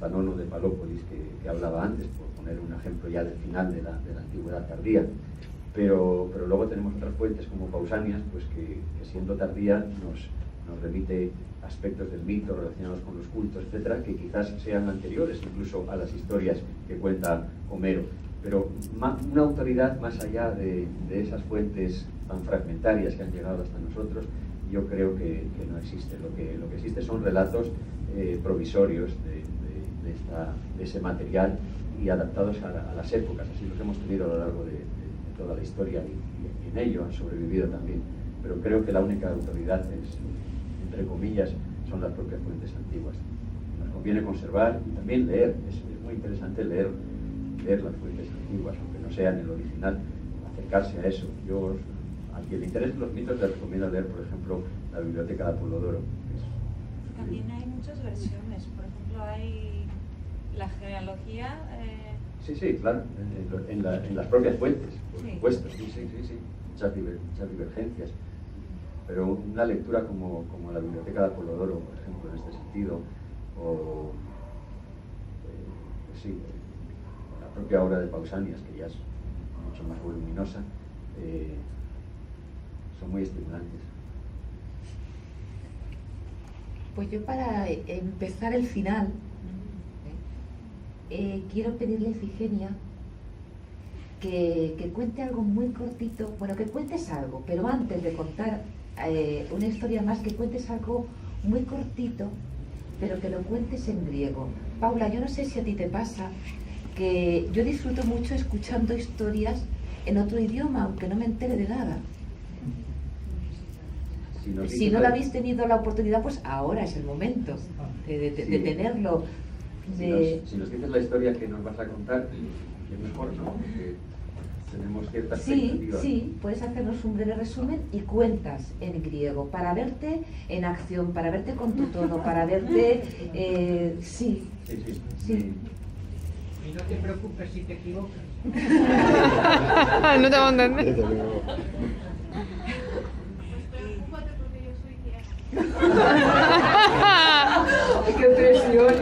Nono de Palópolis, que hablaba antes, por poner un ejemplo ya del final de la antigüedad tardía. Pero luego tenemos otras fuentes como Pausanias, pues que siendo tardía nos remite aspectos del mito relacionados con los cultos, etcétera, que quizás sean anteriores incluso a las historias que cuenta Homero. Pero una autoridad más allá de esas fuentes tan fragmentarias que han llegado hasta nosotros, yo creo que no existe. Lo que existe son relatos provisorios de ese material y adaptados a las épocas. Así los hemos tenido a lo largo de toda la historia y en ello han sobrevivido también. Pero creo que la única autoridad es, entre comillas, son las propias fuentes antiguas. Nos conviene conservar y también leer. Es muy interesante leer las fuentes antiguas, aunque no sean el original, acercarse a eso. Yo, al que le interesen los mitos, le recomiendo leer, por ejemplo, la Biblioteca de Apolodoro. También hay muchas versiones. Por ejemplo, hay la genealogía. Sí, claro, en las propias fuentes, por Sí. supuesto, sí. Muchas divergencias. Pero una lectura como la Biblioteca de Apolodoro, por ejemplo, en este sentido, o la propia obra de Pausanias, que ya es mucho más voluminosa, son muy estimulantes. Pues yo, para empezar el final, quiero pedirle a Ifigenia que cuente algo muy cortito, bueno, que cuentes algo, pero antes de contar una historia más, que cuentes algo muy cortito, pero que lo cuentes en griego. Paula, yo no sé si a ti te pasa, que yo disfruto mucho escuchando historias en otro idioma, aunque no me entere de nada. Si no la habéis tenido la oportunidad, pues ahora es el momento de tenerlo. Si nos dices la historia que nos vas a contar, es mejor, ¿no? Porque tenemos cierta expectativa. Sí, puedes hacernos un breve resumen y cuentas en griego, para verte en acción, para verte con tu tono, para verte... Sí. Y no te preocupes si te equivocas. No te voy a entender. ¡Qué presión!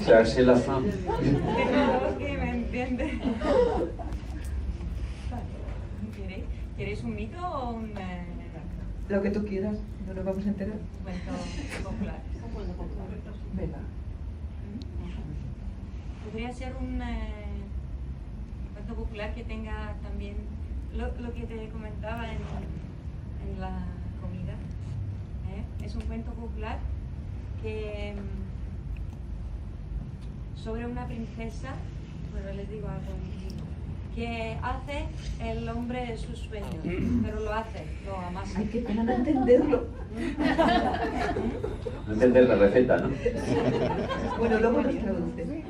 Echarse la fama. Que me entiende. ¿Queréis un mito o un Lo que tú quieras, no nos vamos a enterar. cuento popular? Venga. Podría ser un cuento popular que tenga también lo que te comentaba en la comida. Es un cuento popular que sobre una princesa, bueno, les digo algo, que hace el hombre de sus sueños, pero lo hace, lo amasa. Ay, qué pena no entenderlo. No entender la receta, ¿no? Bueno, luego nos traduce.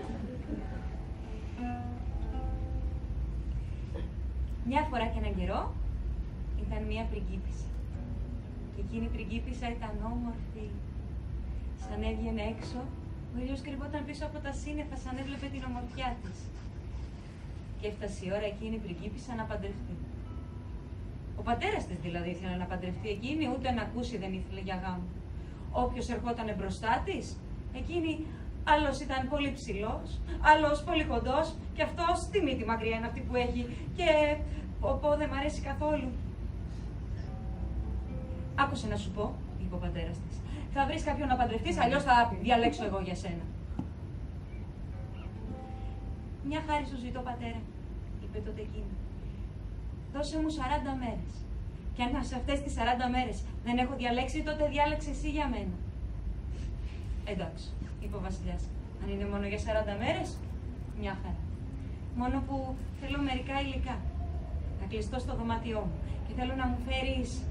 Μια φορά και έναν καιρό ήταν μια πριγκίπισσα. Και εκείνη η πριγκίπισσα ήταν όμορφη. Σαν έβγαινε έξω, ο ήλιος κρυβόταν πίσω από τα σύννεφα σαν έβλεπε την ομορφιά της. Και έφτασε η ώρα εκείνη η πριγκίπισσα να παντρευτεί. Ο πατέρας της δηλαδή ήθελε να παντρευτεί εκείνη, ούτε να ακούσει δεν ήθελε για γάμο. Όποιος ερχόταν μπροστά της, εκείνη άλλος ήταν πολύ ψηλός, άλλος πολύ κοντός, και αυτός τι μύτη μακριά είναι αυτή που έχει, και ο δεν μ' αρέσει καθόλου. Άκουσε να σου πω, είπε ο πατέρας της. Θα βρεις κάποιον να παντρευτείς, αλλιώς θα διαλέξω εγώ για σένα. Μια χάρη σου ζητώ, πατέρα, είπε τότε εκείνη. Δώσε μου 40 μέρες. Και αν σε αυτές τις 40 μέρες δεν έχω διαλέξει, τότε διάλεξε εσύ για μένα. Εντάξει, είπε ο βασιλιάς. Αν είναι μόνο για 40 μέρες, μια χαρά. Μόνο που θέλω μερικά υλικά. Θα κλειστώ στο δωμάτιό μου και θέλω να μου φέρεις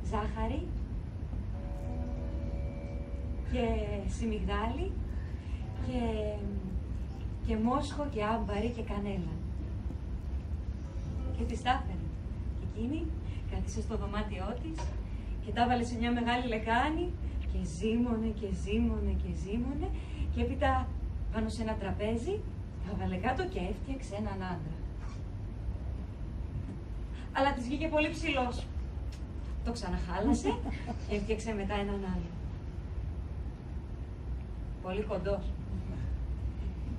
ζάχαρη και σιμιγδάλι και μόσχο και άμπαρη και κανέλα. και της τα έφερε. Και εκείνη κάθισε στο δωμάτιό της και τα έβαλε σε μια μεγάλη λεκάνη και ζύμωνε και ζύμωνε και ζύμωνε και έπειτα πάνω σε ένα τραπέζι τα έβαλε κάτω και έφτιαξε έναν άντρα. Αλλά της βγήκε πολύ ψηλός. Το ξαναχάλασε και έφτιαξε μετά έναν άλλο. Πολύ κοντός.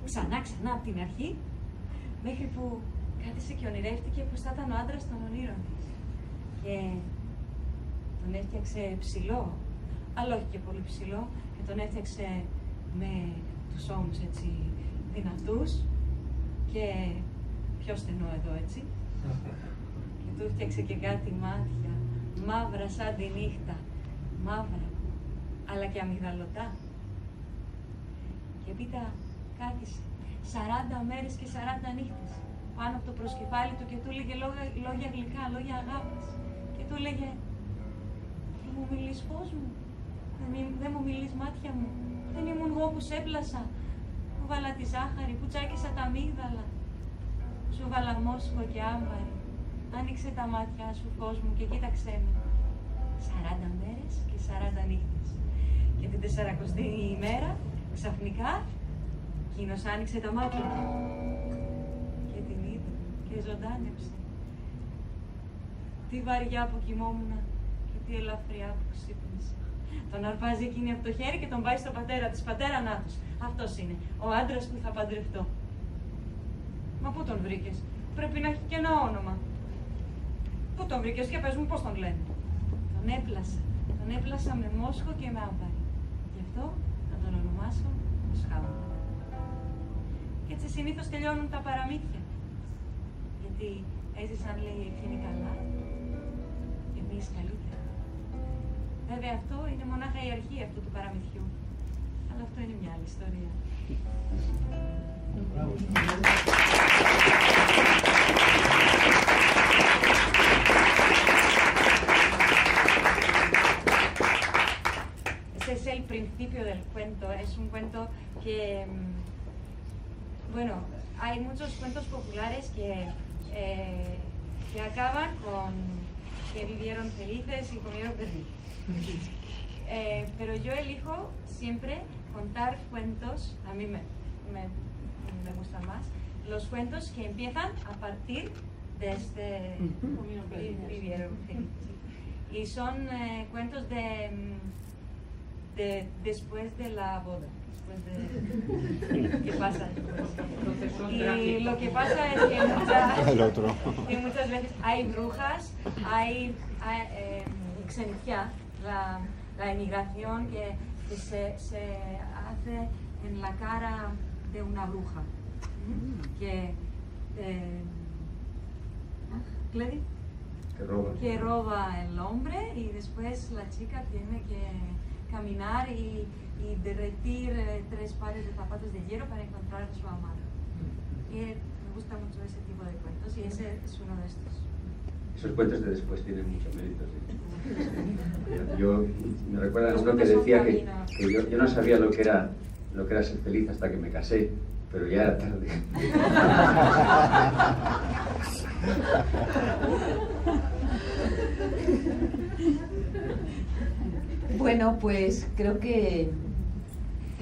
Ξανά απ' την αρχή, μέχρι που κάθισε και ονειρεύτηκε πως θα ήταν ο άντρας των ονείρων της. Και τον έφτιαξε ψηλό, αλλά όχι και πολύ ψηλό, και τον έφτιαξε με τους ώμους έτσι δυνατούς και πιο στενό εδώ έτσι. Και του έφτιαξε και κάτι μάτια, μαύρα σαν τη νύχτα, μαύρα, αλλά και αμυγδαλωτά. Και έπειτα κάθισε 40 μέρες και 40 νύχτες πάνω από το προσκεφάλι του και του έλεγε λόγια γλυκά, λόγια αγάπης. Και του έλεγε, δεν μου μιλείς φως μου, δεν μου μιλείς μάτια μου, δεν ήμουν εγώ που σε έπλασα, που βάλα τη ζάχαρη, που τσάκισα τα αμύγδαλα, σου βάλα μόσχο και άμπαρη, άνοιξε τα μάτια σου φως μου και κοίταξέ με. 40 μέρες και 40 νύχτες. Και την 40η ημέρα, ξαφνικά, εκείνος άνοιξε τα μάτια του και την είδε και ζωντάνεψε. Τι βαριά που κοιμόμουνα και τι ελαφριά που ξύπνησα. Τον αρπάζει εκείνη από το χέρι και τον πάει στο πατέρα της. Πατέρα Νάτος, αυτός είναι, ο άντρας που θα παντρευτώ. Μα πού τον βρήκες? Πρέπει να έχει και ένα όνομα. Πού τον βρήκες και πες μου πώς τον λένε? Τον έπλασα με μόσχο και με άμπαρη. Γι' αυτό θα τον ονομάσω Σχάμπα. Και έτσι συνήθως τελειώνουν τα παραμύθια. Γιατί έζησαν, λέει, εκείνοι καλά και εμείς καλύτερα. Βέβαια αυτό είναι μονάχα η αρχή αυτού του παραμυθιού. Αλλά αυτό είναι μια άλλη ιστορία. Ese es el principio del cuento. Es un cuento que, bueno, hay muchos cuentos populares que acaban con que vivieron felices y comieron perdices. Pero yo elijo siempre contar cuentos, a mí me gustan más, los cuentos que empiezan a partir de este vivieron felices. Y son cuentos de después de la boda, después de qué pasa después. Y lo que pasa es que muchas veces hay brujas, hay xenicia, la emigración que se hace en la cara de una bruja, que roba el hombre y después la chica tiene que caminar y derretir 3 pares de zapatos de hierro para encontrar a su amado. Y me gusta mucho ese tipo de cuentos y ese es uno de estos. Esos cuentos de después tienen mucho mérito. ¿Sí? Yo me recuerda a uno que decía que yo no sabía lo que era ser feliz hasta que me casé, pero ya era tarde. Bueno, pues creo que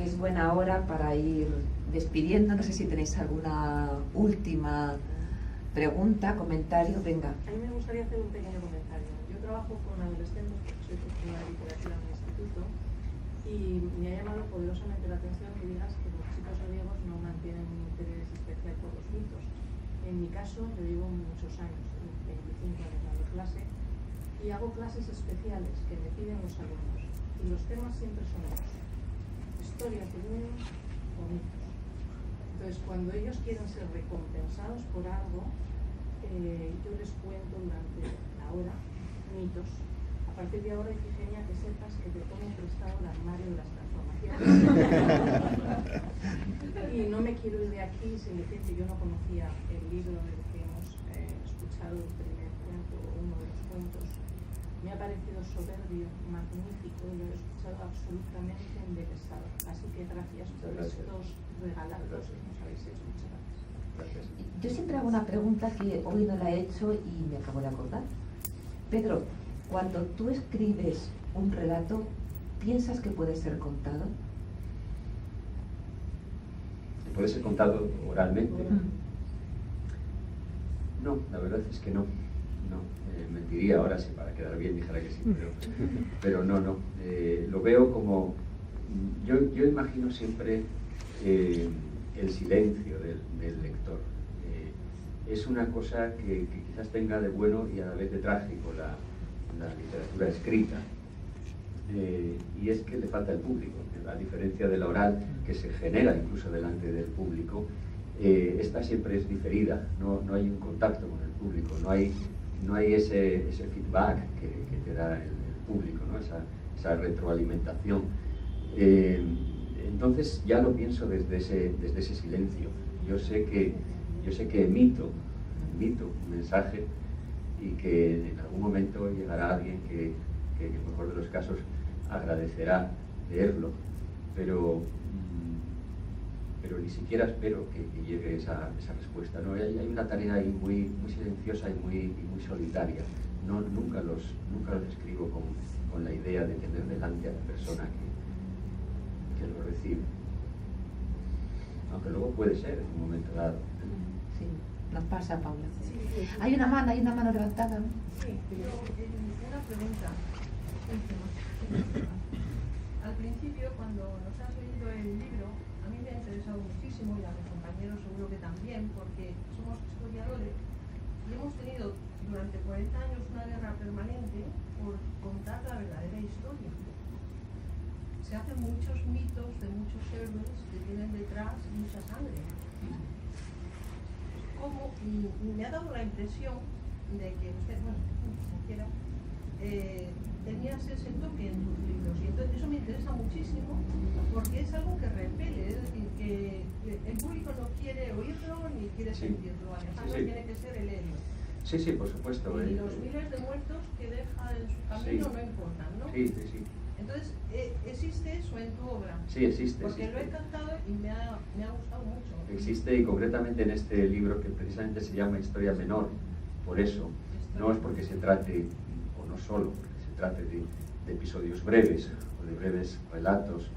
es buena hora para ir despidiendo. No sé si tenéis alguna última pregunta, comentario. Venga. A mí me gustaría hacer un pequeño comentario. Yo trabajo con adolescentes, soy profesora de literatura en un instituto, y me ha llamado poderosamente la atención que digas que los chicos griegos no mantienen un interés especial por los mitos. En mi caso, yo llevo muchos años, 25 años dando clase, y hago clases especiales que me piden los alumnos. Y los temas siempre son dos: historias de niños o mitos. Entonces, cuando ellos quieren ser recompensados por algo, yo les cuento durante la hora mitos. A partir de ahora, Ifigenia, que sepas que te tomo prestado el armario de las transformaciones. Y no me quiero ir de aquí sin decir que yo no conocía el libro del que hemos escuchado el primer cuento o uno de los cuentos. Me ha parecido soberbio, magnífico, y lo he escuchado absolutamente embelesado. Así que gracias por estos regalados que nos habéis hecho. Muchas gracias. Gracias. Yo siempre hago una pregunta que hoy no la he hecho y me acabo de acordar. Pedro, cuando tú escribes un relato, ¿piensas que puede ser contado? ¿Puede ser contado oralmente? No, la verdad es que no. Mentiría ahora si para quedar bien dijera que sí, pero no. Lo veo como... Yo imagino siempre el silencio del lector. Es una cosa que quizás tenga de bueno y a la vez de trágico la literatura escrita. Y es que le falta el público. A diferencia de la oral, que se genera incluso delante del público, esta siempre es diferida, no hay un contacto con el público, no hay ese feedback que te da el público, ¿no? esa retroalimentación. Entonces ya lo pienso desde ese silencio. Yo sé que emito un mensaje y que en algún momento llegará alguien que en el mejor de los casos agradecerá leerlo, pero ni siquiera espero que llegue esa respuesta, ¿no? Hay una tarea ahí muy silenciosa y muy solitaria. Nunca los escribo con la idea de tener delante a la persona que lo recibe. Aunque luego puede ser en un momento dado. Sí, nos pasa, Paula. Sí. Hay una mano levantada, ¿no? Sí, una pregunta. Al principio, cuando nos has leído el libro, a mí me ha interesado muchísimo y a mis compañeros seguro que también, porque somos historiadores y hemos tenido durante 40 años una guerra permanente por contar la verdadera historia. Se hacen muchos mitos de muchos héroes que tienen detrás mucha sangre. Me ha dado la impresión de que usted, siquiera, tenías ese toque en tus libros, y entonces eso me interesa muchísimo porque es algo que repele, es decir, que el público no quiere oírlo ni quiere sentirlo, Alejandro tiene que ser el héroe. Sí, por supuesto. Y los miles de muertos que deja en su camino no importan, ¿no? Sí. Entonces, ¿existe eso en tu obra? Sí, existe. Porque lo he cantado y me ha gustado mucho. Existe, y concretamente en este libro, que precisamente se llama Historia Menor, por eso, no es porque se trate, o no solo porque se trate de episodios breves, o de breves relatos,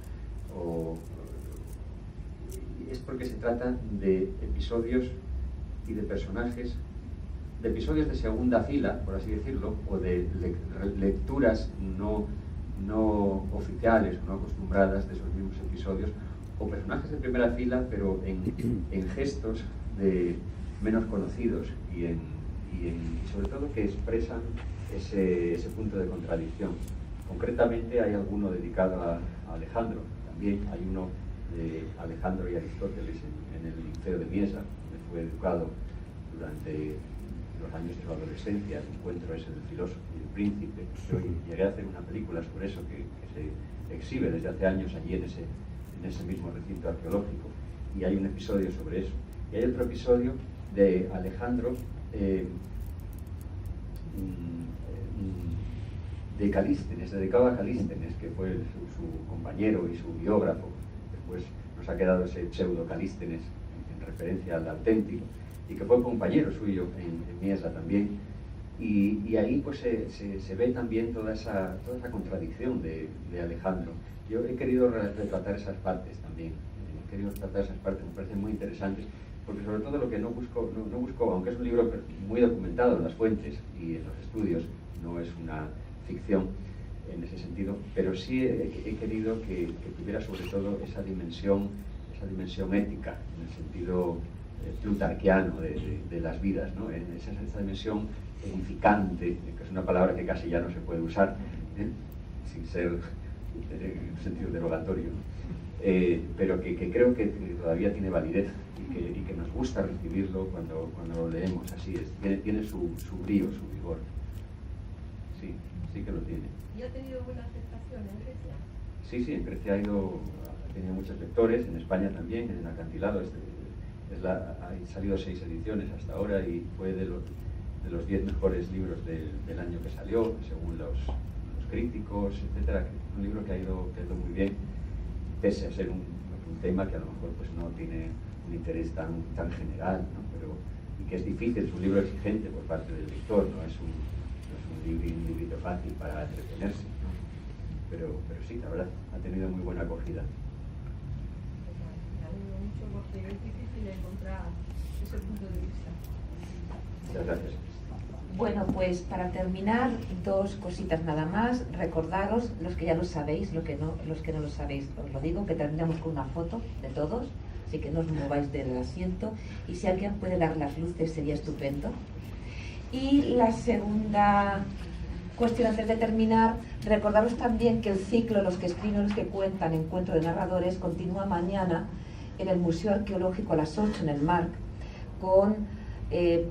es porque se trata de episodios y de personajes, de episodios de segunda fila, por así decirlo, o de lecturas no oficiales o no acostumbradas de esos mismos episodios, o personajes de primera fila, pero en gestos menos conocidos y sobre todo que expresan ese punto de contradicción. Concretamente hay alguno dedicado a Alejandro, también hay uno de Alejandro y Aristóteles en el Liceo de Miesa, donde fue educado durante los años de su adolescencia. El encuentro ese del filósofo y el príncipe. Yo llegué a hacer una película sobre eso que se exhibe desde hace años allí en ese mismo recinto arqueológico, y hay un episodio sobre eso. Y hay otro episodio de Alejandro de Calístenes, dedicado a Calístenes, que fue su compañero y su biógrafo. Después nos ha quedado ese pseudo Calístenes en referencia al auténtico, y que fue compañero suyo en Miesa también. Y ahí pues se ve también toda esa contradicción de Alejandro. Yo he querido retratar esas partes también, me parecen muy interesantes, porque sobre todo lo que no busco, aunque es un libro muy documentado en las fuentes y en los estudios, no es una ficción en ese sentido, pero sí he querido que tuviera sobre todo esa dimensión ética, en el sentido plutarquiano de las vidas, ¿no? Esa dimensión edificante, que es una palabra que casi ya no se puede usar, sin ser en un sentido derogatorio, ¿no? Pero que creo que todavía tiene validez y que nos gusta recibirlo cuando lo leemos. Así es, tiene su brío, su vigor. Sí que lo tiene. ¿Y ha tenido buena aceptación en Grecia? Sí, en Grecia ha tenido muchos lectores, en España también, en el Acantilado. Han salido 6 ediciones hasta ahora y fue de los 10 mejores libros del año que salió, según los críticos, etcétera. Un libro que ha ido muy bien, pese a ser un tema que a lo mejor pues no tiene un interés tan general, ¿no? Y que es difícil, es un libro exigente por parte del lector, no es un librito fácil para entretenerse, ¿no? Pero sí, la verdad, ha tenido muy buena acogida. Me alegro mucho porque es difícil encontrar ese punto de vista. Muchas gracias. Bueno, pues para terminar, dos cositas nada más. Recordaros, los que ya lo sabéis, los que no lo sabéis, os lo digo, que terminamos con una foto de todos, así que no os mováis del asiento. Y si alguien puede dar las luces sería estupendo. Y la segunda cuestión antes de terminar, recordaros también que el ciclo Los que escriben, los que cuentan, Encuentro de Narradores, continúa mañana en el Museo Arqueológico a las 8 en el MARC con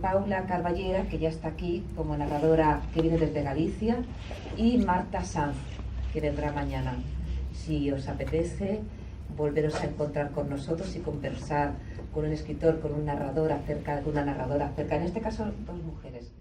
Paula Carballera, que ya está aquí como narradora que viene desde Galicia, y Marta Sanz, que vendrá mañana. Si os apetece volveros a encontrar con nosotros y conversar con un escritor, con un narrador acerca, en este caso 2 mujeres.